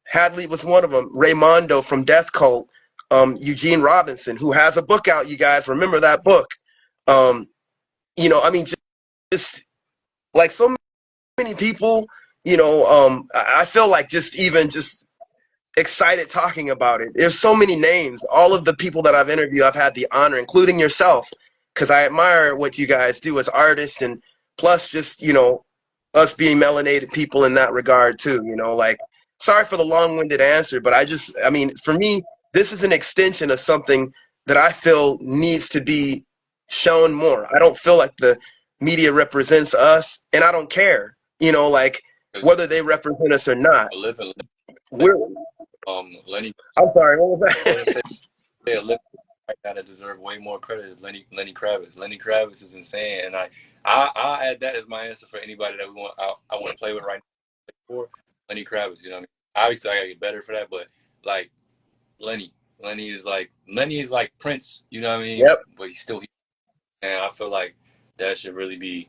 D: Hadley was one of them. Raymondo from Death Cult, Eugene Robinson, who has a book out. You guys remember that book? Um, you know, I mean, just like so many people. You know, I feel like just excited talking about it. There's so many names. All of the people that I've interviewed, I've had the honor, including yourself, because I admire what you guys do as artists, and plus just, you know, us being melanated people in that regard too. You know, like, sorry for the long-winded answer, but I mean, for me, this is an extension of something that I feel needs to be shown more. I don't feel like the media represents us, and I don't care. You know, like
B: Because
D: whether they represent us or not.
B: a living,
D: We're
B: Lenny.
D: I'm sorry, what was
B: I was gonna
D: that?
B: say, a living right now that deserve way more credit is Lenny Kravitz. Lenny Kravitz is insane, and I add that as my answer for anybody that I want to play with right now. For Lenny Kravitz, you know what I mean? Obviously, I gotta get better for that, but like Lenny, Lenny is like Prince, you know what I mean?
D: Yep.
B: But he's still, and I feel like that should really be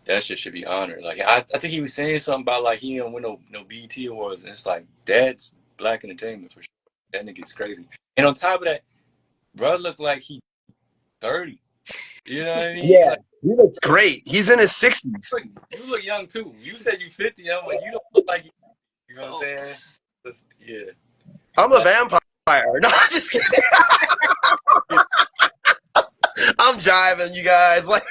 B: that shit should be honored. Like I think he was saying something about like he didn't win no BET awards, and it's like that's black entertainment for sure. That nigga's crazy. And on top of that, bro look like he 30. You know what I mean? He's
D: Yeah.
B: like,
D: He looks great. He's in his 60s.
B: look, you look young too. You said you 50. I'm like, you don't look like you know what I'm
E: Oh.
B: saying? Yeah.
D: I'm a
B: Like,
D: vampire. No, I'm just kidding. I'm jiving, you guys. Like,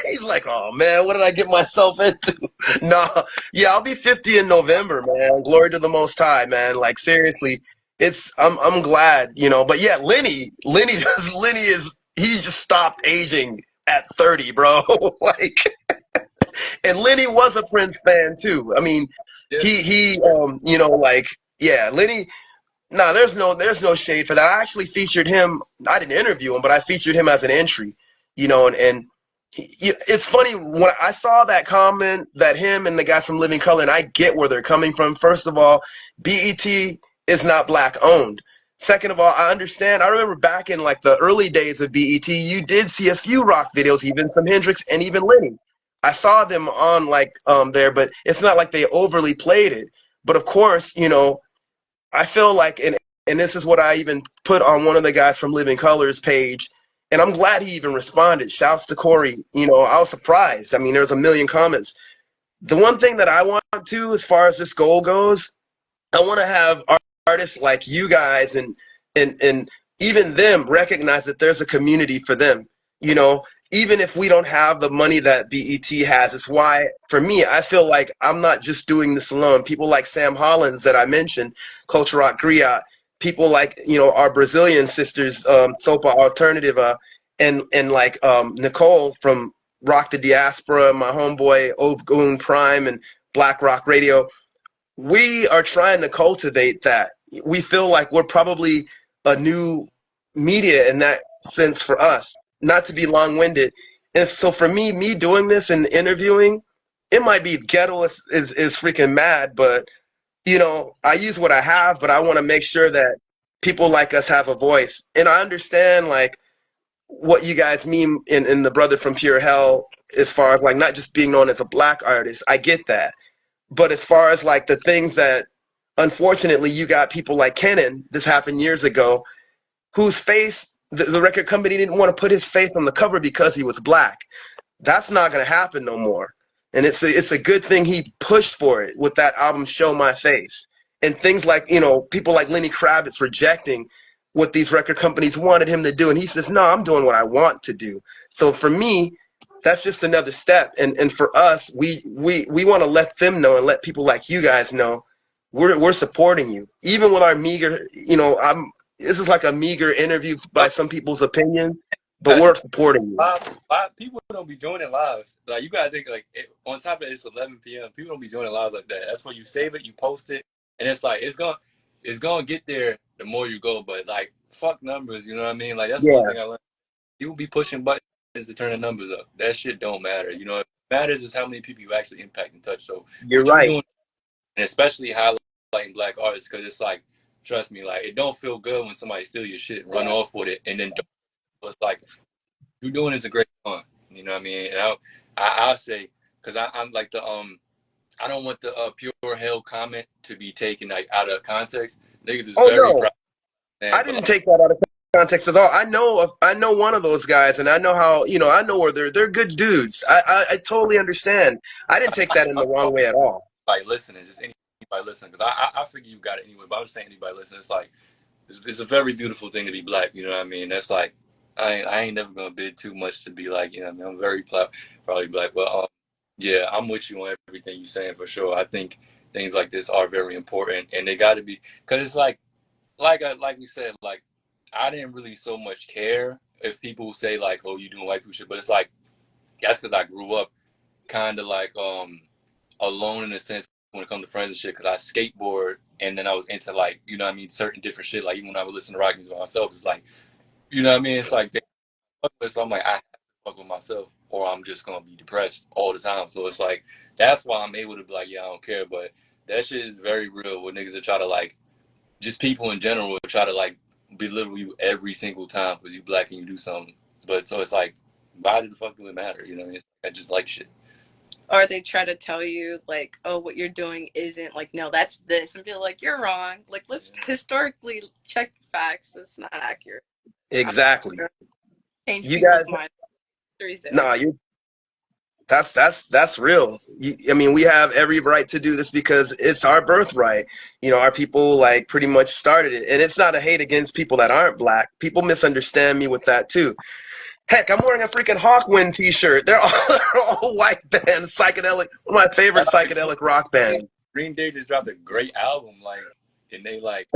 D: he's like, oh man, what did I get myself into? No, yeah, I'll be 50 in November, man. Glory to the Most High, man. Like, seriously, I'm glad, you know. But yeah, Lenny is he just stopped aging at 30, bro. Like, and Lenny was a Prince fan too. I mean,
B: yeah.
D: you know, like, yeah, Lenny. No, there's no shade for that. I actually featured him. I didn't interview him, but I featured him as an entry. You know, and it's funny when I saw that comment that him and the guys from Living Color, and I get where they're coming from. First of all, BET is not black owned. Second of all, I understand. I remember back in like the early days of BET, you did see a few rock videos, even some Hendrix and even Lenny. I saw them on like there, but it's not like they overly played it. But of course, you know, I feel like, and this is what I even put on one of the guys from Living Colors page, and I'm glad he even responded. Shouts to Corey. You know, I was surprised. I mean, there's a million comments. The one thing that I want to, as far as this goal goes, I want to have artists like you guys and even them recognize that there's a community for them. You know, even if we don't have the money that BET has, it's why for me I feel like I'm not just doing this alone. People like Sam Hollins that I mentioned, Culture Rock Griot, people like our Brazilian sisters, Sopa Alternativa, and like Nicole from Rock the Diaspora, my homeboy Ogun Prime and Black Rock Radio. We are trying to cultivate that. We feel like we're probably a new media in that sense for us, not to be long winded. And so for me doing this and interviewing, it might be ghetto is freaking mad, but I use what I have, but I want to make sure that people like us have a voice. And I understand like what you guys mean in the brother from Pure Hell as far as like not just being known as a black artist. I get that. But as far as like the things that, unfortunately, you got people like Kenan, this happened years ago, whose face, the record company didn't want to put his face on the cover because he was black. That's not going to happen no more. And it's a good thing he pushed for it with that album, Show My Face. And things like, people like Lenny Kravitz rejecting what these record companies wanted him to do. And he says, no, I'm doing what I want to do. So for me, that's just another step. And for us, we want to let them know and let people like you guys know we're supporting you. Even with our meager, this is like a meager interview by some people's opinion. but we're supporting you.
B: Live, people don't be joining lives. Like you gotta think like on top of it, it's 11 p.m. People don't be joining lives like that. That's where you save it, you post it, and it's like it's gonna get there the more you go. But like fuck numbers, you know what I mean? Like that's one
D: Yeah,
B: thing I learned. People be pushing buttons to turn the numbers up. That shit don't matter. You know what matters is how many people you actually impact and touch. So
D: you're
B: what you
D: right.
B: doing, and especially highlighting black artists, because it's like trust me, like it don't feel good when somebody steal your shit, run off with it, and then don't. It's like you're doing is a great fun. You know what I mean? And I'll say because I'm like the I don't want the pure hell comment to be taken like out of context. Niggas is
D: Oh
B: very
D: no,
B: proud, man,
D: I
B: but
D: didn't
B: like,
D: take that out of context at all. I know one of those guys, and I know how I know where they're good dudes. I totally understand. I didn't take that in
B: I'm
D: the wrong way at all.
B: anybody listening, just anybody listening, because I figure you got it anyway. But I'm just saying anybody listening, it's like it's a very beautiful thing to be black. You know what I mean? That's like I ain't never gonna bid too much to be like you know. What I mean? I'm very probably black, but yeah, I'm with you on everything you're saying for sure. I think things like this are very important, and they got to be because it's like we said, like I didn't really so much care if people say like, "Oh, you doing white people shit," but it's like that's because I grew up kind of like alone in a sense when it comes to friends and shit. Because I skateboard and then I was into like you know what I mean certain different shit. Like even when I would listen to rock music by myself, it's like you know what I mean. It's like they fuck with, so I'm like I have to fuck with myself, or I'm just gonna be depressed all the time. So it's like that's why I'm able to be like, yeah, I don't care. But that shit is very real. With niggas that try to like just people in general try to like belittle you every single time because you black and you do something. But so it's like, why the fuck do it matter? You know, what I mean? I just like shit.
E: Or they try to tell you like, oh, what you're doing isn't like, no, that's this, and feel like you're wrong. Like, let's
B: Yeah.
E: historically check the facts. It's not accurate. I'm
D: Exactly.
E: not change
D: You
E: people's
D: guys,
E: minds. History's there.
D: nah, you that's real. I mean, we have every right to do this because it's our birthright. Our people like pretty much started it, and it's not a hate against people that aren't black. People misunderstand me with that too. Heck, I'm wearing a freaking Hawkwind T-shirt. They're all, they're all white bands, psychedelic. One of my favorite
B: That's like
D: psychedelic rock bands.
B: Green Day just dropped a great album, like, and they like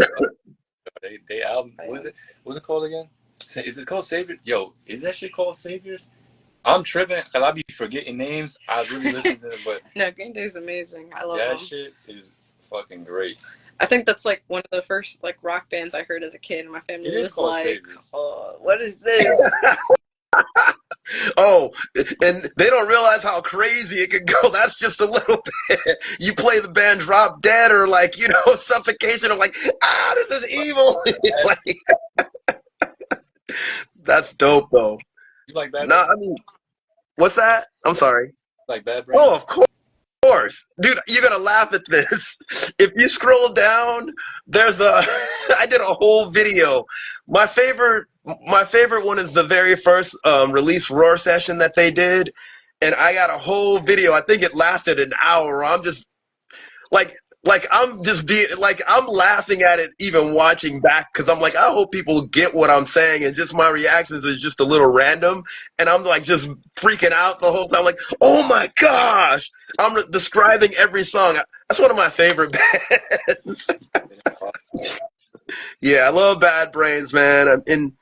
B: they album. What is it? What's it called again? Is it called Savior? Yo, is that shit called Saviors? I'm tripping because I be forgetting names. I really listen to it, but
E: No, Green Day's amazing. I love
B: that
E: them.
B: shit is fucking great.
E: I think that's like one of the first like rock bands I heard as a kid, and my
B: It
E: family
B: is
E: was
B: called
E: like,
B: Saviors.
E: "Oh, what is this?"
D: Oh, and they don't realize how crazy it could go. That's just a little bit. You play the band Drop Dead or like, Suffocation. I'm like, this is evil. Like, that's dope though.
B: You like Bad
D: Nah,
B: Brains?
D: I mean, what's that? I'm sorry.
B: Like Bad
D: Oh,
B: Brains?
D: of course. Dude, you're gonna laugh at this. If you scroll down, there's a I did a whole video. My favorite one is the very first release roar session that they did. And I got a whole video. I think it lasted an hour. I'm just like I'm just being like I'm laughing at it even watching back because I'm like I hope people get what I'm saying and just my reactions is just a little random and I'm like just freaking out the whole time like oh my gosh I'm describing every song. That's one of my favorite bands. Yeah, I love Bad Brains, man. And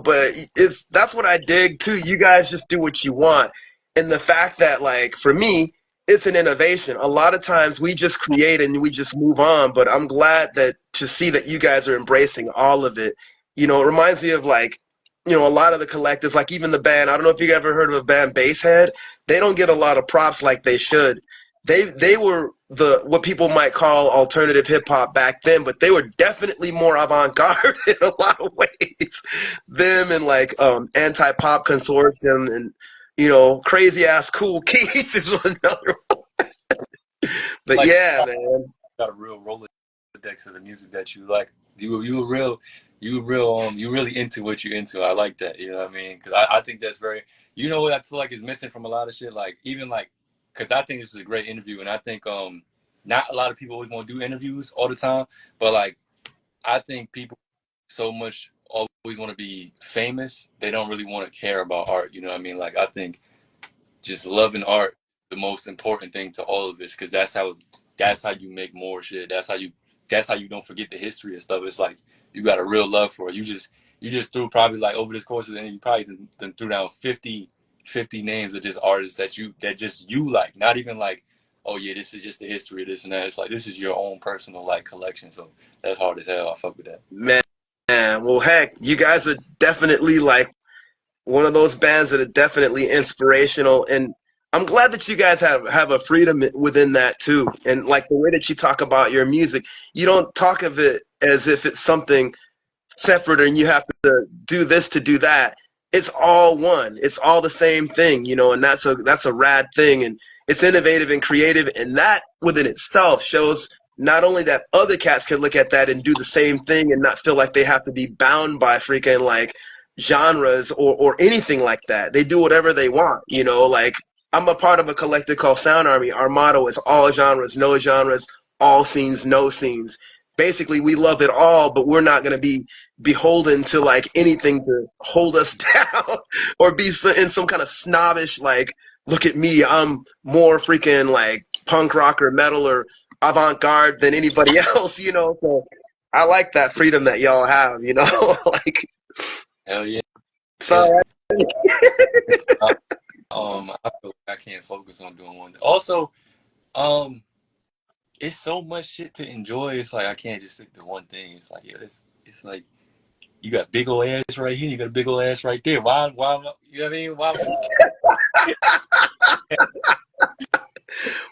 D: but it's that's what I dig too. You guys just do what you want. And the fact that like for me, it's an innovation. A lot of times we just create and we just move on, but I'm glad that to see that you guys are embracing all of it. It reminds me of like, a lot of the collectives, like even the band, I don't know if you ever heard of a band Basehead. They don't get a lot of props like they should. They were the what people might call alternative hip hop back then, but they were definitely more avant garde in a lot of ways. Them and like anti pop consortium and crazy ass cool Keith is another. But
B: Like
D: yeah, man.
B: got a real Rolodex of the music that you like. You were real. You were real. You really into what you're into. I like that. You know what I mean? Because I think that's very. You know what I feel like is missing from a lot of shit. Like even like, because I think this is a great interview, and I think not a lot of people always want to do interviews all the time, but like I think people so much always want to be famous. They don't really want to care about art. You know what I mean? Like I think just loving art the most important thing to all of this because that's how you make more shit. That's how you don't forget the history and stuff. It's like you got a real love for it. You just you just threw probably like over this course, and then you probably then threw down 50 names of just artists that just you like, not even like, oh yeah, this is just the history of this and that. It's like this is your own personal like collection. So that's hard as hell. I fuck with that.
D: Man, well, heck, you guys are definitely like one of those bands that are definitely inspirational, and I'm glad that you guys have a freedom within that too. And like the way that you talk about your music, you don't talk of it as if it's something separate and you have to do this to do that. It's all one. It's all the same thing, you know, and that's a rad thing, and it's innovative and creative, and that within itself shows not only that other cats can look at that and do the same thing and not feel like they have to be bound by freaking like genres or anything like that. They do whatever they want, you know, like I'm a part of a collective called Sound Army. Our motto is all genres, all scenes, no scenes. Basically, we love it all, but we're not going to be beholden to like anything to hold us down or be in some kind of snobbish like, look at me, I'm more freaking like punk rock or metal or avant-garde than anybody else, you know. So I like that freedom that y'all have, you know. Like,
B: Hell yeah.
D: sorry.
B: I, I feel like I can't focus on doing one thing. Also, um, it's so much shit to enjoy. It's like I can't just stick to one thing. It's like, yeah, it's like you got big old ass right here, you got a big old ass right there. Why, you know what I mean? Why?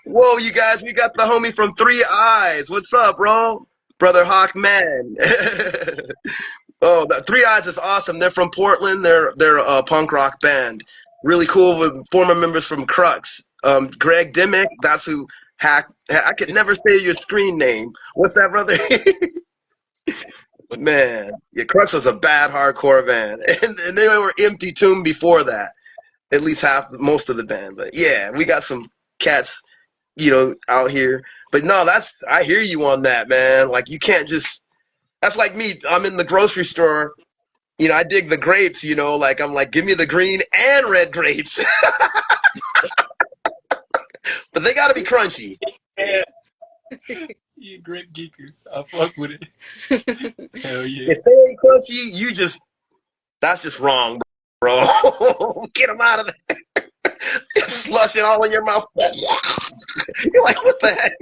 D: Whoa, you guys, we got the homie from Three Eyes. What's up, bro? Brother Hawk Man. Oh, the Three Eyes is awesome. They're from Portland. They're a punk rock band. Really cool with former members from Crux. Greg Dimmick, that's who hacked. I could never say your screen name. What's that, brother? Man, yeah, Crux was a bad hardcore band, and they were Empty Tomb before that. At least most of the band. But yeah, we got some cats, you know, out here. But no, I hear you on that, man. Like you can't just. That's like me. I'm in the grocery store. You know, I dig the grapes, you know, like I'm like, give me the green and red grapes. But they gotta be crunchy.
B: Yeah, you a great geeker. I fuck with it. Hell yeah.
D: If they ain't crunchy, that's just wrong, bro. Get them out of there. It's slushing all in your mouth. You're like, what the heck?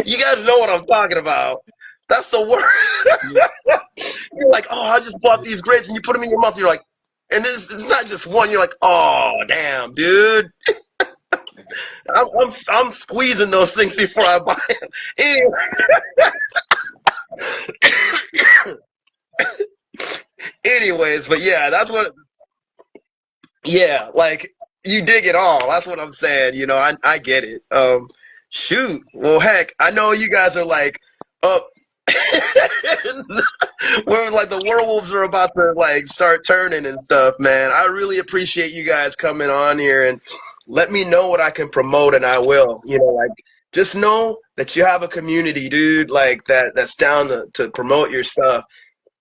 D: You guys know what I'm talking about. That's the
B: Yeah.
D: worst. You're like, oh, I just bought these grapes, and you put them in your mouth. You're like, and it's not just one. You're like, oh, damn, dude. I'm squeezing those things before I buy them. Anyway, anyways, but yeah, that's what. Yeah, like you dig it all. That's what I'm saying. You know, I get it. Shoot. Well, heck, I know you guys are like up. Where like the werewolves are about to like start turning and stuff, man. I really appreciate you guys coming on here and let me know what I can promote, and I will. You know, like just know that you have a community, dude, like that's down to promote your stuff.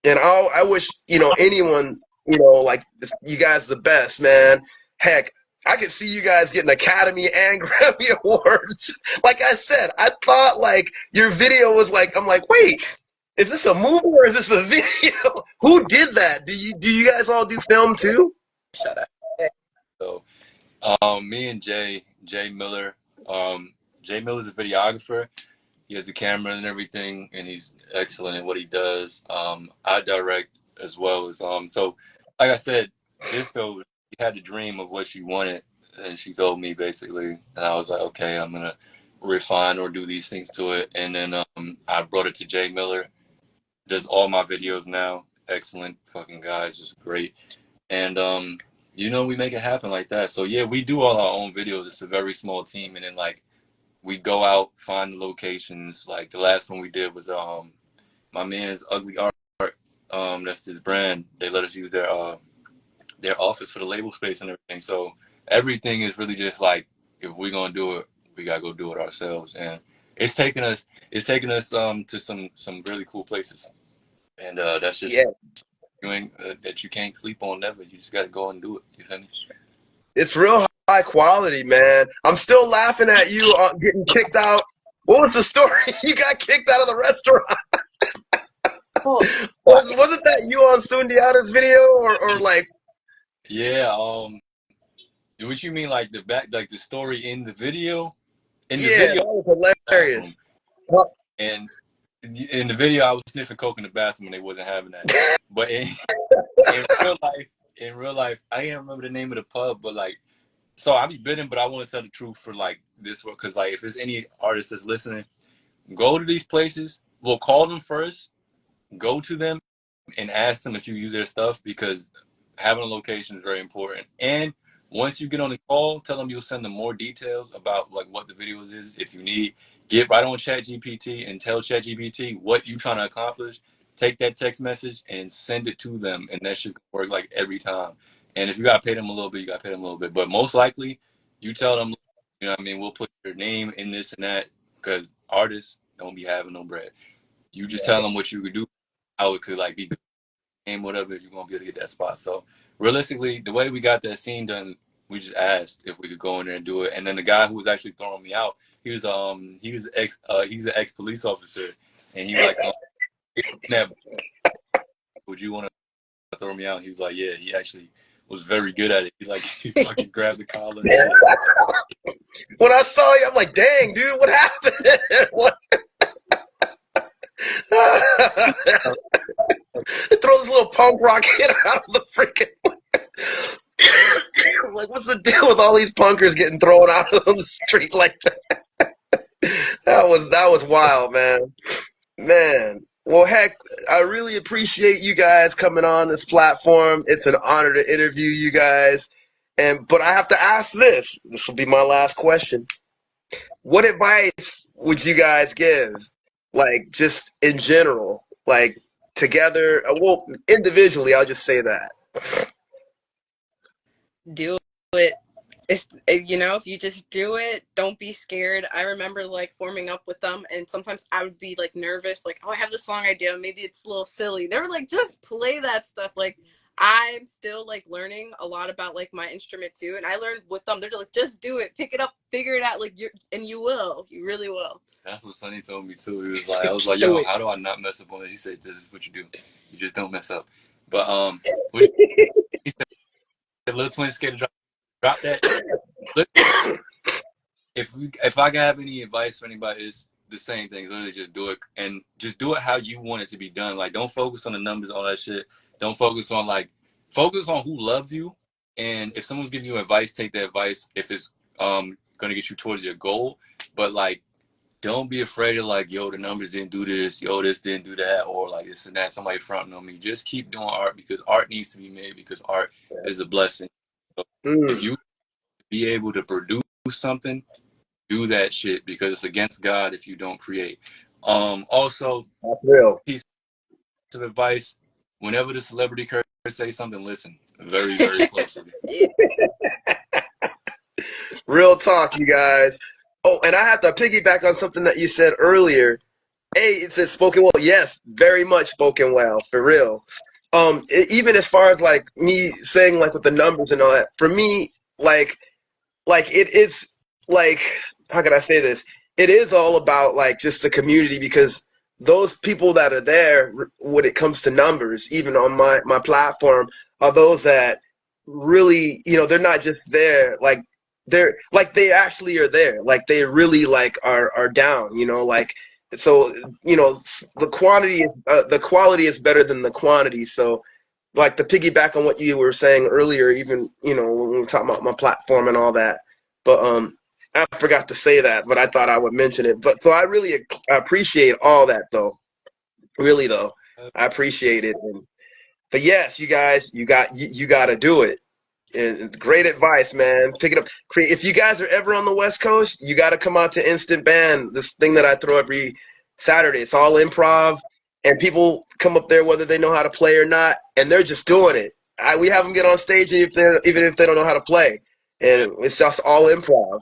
D: And I wish, you know, anyone, you know, like you guys the best, man. Heck, I could see you guys getting Academy and Grammy Awards. Like I said, I thought like your video was like, I'm like, wait, is this a movie or is this a video? Who did that? Do you guys all do film too?
B: Shout out. So, me and Jay Miller, Jay Miller's a videographer. He has the camera and everything, and he's excellent at what he does. I direct as well as so. Like I said, Disco had the dream of what she wanted, and she told me basically, and I was like, okay, I'm gonna refine or do these things to it, and then I brought it to Jay Miller. Does all my videos now. Excellent fucking guys, just great, and we make it happen like that. So yeah, we do all our own videos. It's a very small team, and then like we go out, find the locations. Like the last one we did was my man's Ugly Art. That's his brand. They let us use their office for the label space and everything. So everything is really just like if we're gonna do it, we gotta go do it ourselves. And it's taking us to some really cool places. And that's just
D: Yeah,
B: doing that you can't sleep on never. You just gotta go and do it. You feel me?
D: it's real high quality, man. I'm still laughing at you getting kicked out What was the story? You got kicked out of the restaurant.
E: Well,
D: Wasn't that you on Sundiata's video or like?
B: Yeah. What you mean, like the back, like the story in the video? In the
D: Yeah,
B: video,
D: that was
B: bathroom,
D: hilarious. Well,
B: and in the video, I was sniffing coke in the bathroom, and they wasn't having that. But in real life, I can't remember the name of the pub, but like, so I be bidding, but I want to tell the truth for like this one, because like if there's any artist that's listening, go to these places. We'll call them first. Go to them and ask them if you use their stuff, because having a location is very important. And once you get on the call, tell them you'll send them more details about like what the videos is. If you need, get right on ChatGPT and tell ChatGPT what you're trying to accomplish. Take that text message and send it to them, and that should work like every time. And if you gotta pay them a little bit, you gotta pay them a little bit. But most likely, you tell them, you know what I mean, we'll put your name in this and that, because artists don't be having no bread. You just tell them what you could do, how it could like be game, whatever, you're gonna be able to get that spot. So realistically, the way we got that scene done, we just asked if we could go in there and do it. And then the guy who was actually throwing me out, he's an ex police officer, and he was like, would you want to throw me out? He was like, yeah, he actually was very good at it. He like he fucking grabbed the collar and shit.
D: when I saw you, I'm like, dang, dude, what happened? What? Throw this little punk rock hit out of the freaking. I'm like, what's the deal with all these punkers getting thrown out on the street like that? That was wild, man. Man. Well, heck, I really appreciate you guys coming on this platform. It's an honor to interview you guys. But I have to ask this. This will be my last question. What advice would you guys give? Like just in general, like together, well, individually, I'll just say that.
E: do it. It's, you know, if you just do it, don't be scared. I remember like forming up with them, and sometimes I would be like nervous, like, oh, I have the song idea, maybe it's a little silly. They were like, just play that stuff. Like, I'm still like learning a lot about like my instrument too, and I learned with them. They're like, just do it, pick it up, figure it out. Like, you really will.
B: That's what Sonny told me too. He was like, I was like,
E: Do
B: yo,
E: it.
B: how do I not mess up on it? He said, this is what you do. You just don't mess up. But which he said, little twin scared to drop that. Look, if I can have any advice for anybody, it's the same thing. Literally, just do it, and just do it how you want it to be done. Like, don't focus on the numbers, all that shit. Don't focus on focus on who loves you. And if someone's giving you advice, take that advice if it's gonna get you towards your goal. But like, don't be afraid of like, yo, the numbers didn't do this, yo, this didn't do that, or like this and that. Somebody fronting on me. Just keep doing art, because art needs to be made, because art is a blessing. So if
D: Mm,
B: you be able to produce something, do that shit, because it's against God if you don't create. Also,
D: that's real.
B: piece of advice: whenever the celebrity curse say something, listen very, very closely.
E: Yeah.
D: Real talk, you guys. Oh, and I have to piggyback on something that you said earlier. Hey, it's a spoken well. Yes, very much spoken well, for real. Even as far as like me saying like with the numbers and all that, for me, it's like, how can I say this? It is all about like just the community, because those people that are there when it comes to numbers, even on my platform, are those that really, they're not just there, like they actually are there, like they really like are down, like, so, the quality is better than the quantity. So like to piggyback on what you were saying earlier, even when we were talking about my platform and all that. But I forgot to say that, but I thought I would mention it. But so I really appreciate all that, though. Really, though, I appreciate it. But yes, you guys, you got to do it. And great advice, man. Pick it up. If you guys are ever on the West Coast, you got to come out to Instant Band. This thing that I throw every Saturday. It's all improv, and people come up there whether they know how to play or not, and they're just doing it. We have them get on stage, and even if they don't know how to play,
B: Yeah.
D: and it's just all improv.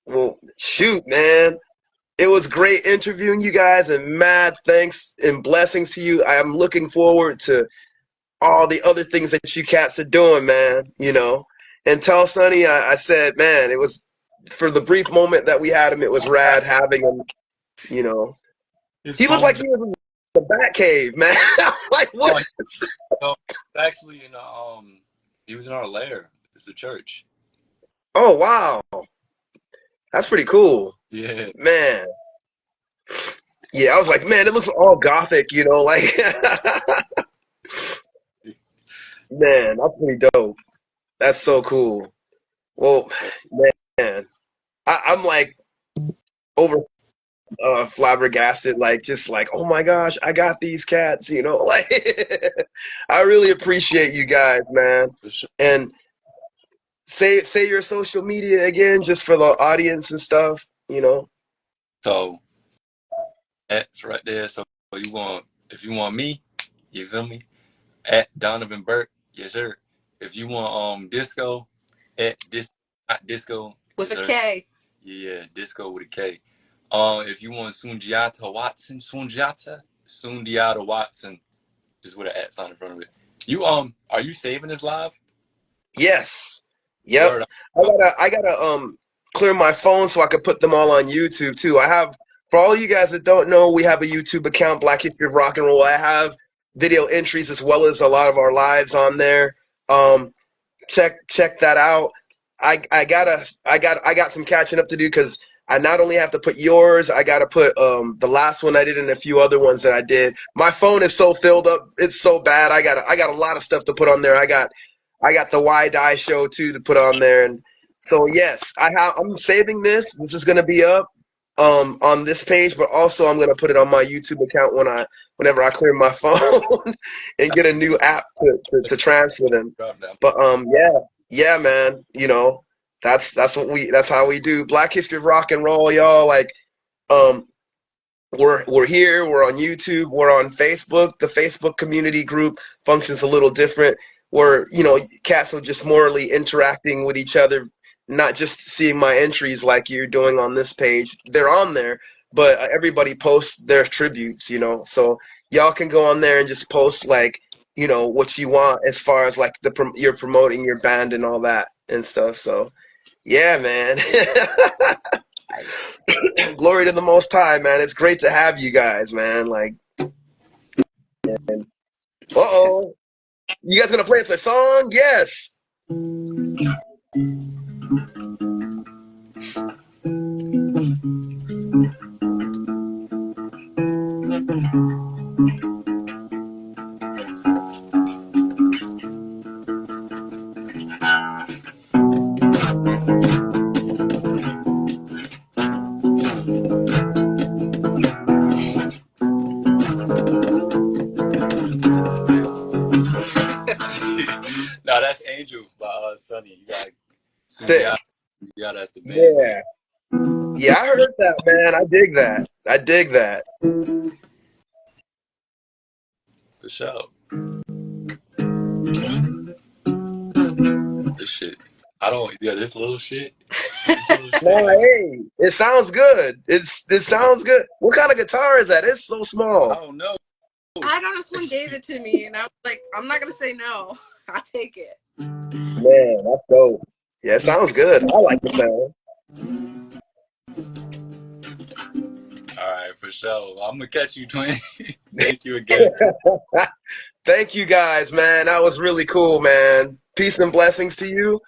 D: Well, shoot, man. It was great interviewing you guys, and mad thanks and blessings to you. I am looking forward to all the other things that you cats are doing, man. And tell Sonny I said, man, it was for the brief moment that we had him, it was rad having him. You know,
B: His
D: he looked
B: phone
D: like
B: died.
D: he was in the Batcave, man. Like what?
B: Oh, no, actually in he was in our lair. It's the church.
D: Oh wow, that's pretty cool,
B: Yeah,
D: man. Yeah, I was like, man, it looks all gothic, like man, that's pretty dope. That's so cool. Well, man, I'm like over flabbergasted, like just like, oh my gosh, I got these cats, like I really appreciate you guys, man.
B: for sure.
D: And say your social media again, just for the audience and stuff.
B: So that's right there. So if you want me, you feel me? At Donovan Burke, yes sir. If you want disco, at not disco,
E: With
B: yes
E: a
B: sir.
E: K.
B: Yeah, disco with a K. If you want Sundiata Watson, just with an at sign in front of it. You are you saving this live?
D: Yes. Yep.
B: Word.
D: I gotta clear my phone so I could put them all on YouTube too. I have, for all you guys that don't know, we have a YouTube account, Black History of Rock and Roll. I have video entries as well as a lot of our lives on there. Um, check that out. I got some catching up to do because I not only have to put yours, I gotta put the last one I did and a few other ones that I did. My phone is so filled up, it's so bad. I got a lot of stuff to put on there. I got the Why Die show too to put on there, and so yes, I'm saving this. This is gonna be up on this page, but also I'm gonna put it on my YouTube account whenever I clear my phone and get a new app to transfer them.
B: Drop that.
D: But yeah, man, that's how we do Black History of Rock and Roll, y'all. Like um we're here, we're on YouTube, we're on Facebook. The Facebook community group functions a little different, where cats are just morally interacting with each other, not just seeing my entries like you're doing on this page. They're on there, but everybody posts their tributes. So y'all can go on there and just post like what you want as far as like you're promoting your band and all that and stuff. So yeah, man. Glory to the Most High, man. It's great to have you guys, man. Like, uh-oh. You guys gonna play us a song? Yes.
B: No, that's Angel by Sunny. You got
D: Sick.
B: Sundiata. That's the band name
D: Yeah. Yeah, I heard that, man. I dig that. I dig that.
B: for sure. This shit. I don't. Yeah, this little shit. This little shit.
D: No,
B: Like
D: hey, it sounds good. It sounds good. What kind of guitar is that? It's so
B: I
D: small.
B: don't know.
E: I don't know, someone gave it to me, and I was like, I'm not gonna say no. I'll take it.
D: Man, that's dope. Yeah, it sounds good. I like the sound.
B: All right, for sure. I'm gonna catch you, twin. Thank you again.
D: Thank you guys, man. That was really cool, man. Peace and blessings to you.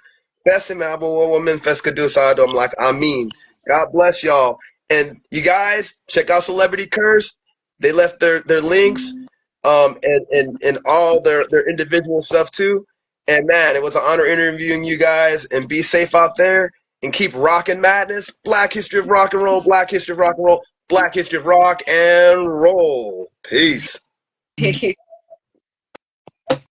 D: Best woman I'm like, I mean, God bless y'all. And you guys, check out Celebrity Curse. They left their links, and all their individual stuff too. And man, it was an honor interviewing you guys. And be safe out there and keep rocking madness. Black History of Rock and Roll. Black History of Rock and Roll. Black History of Rock and Roll. Peace.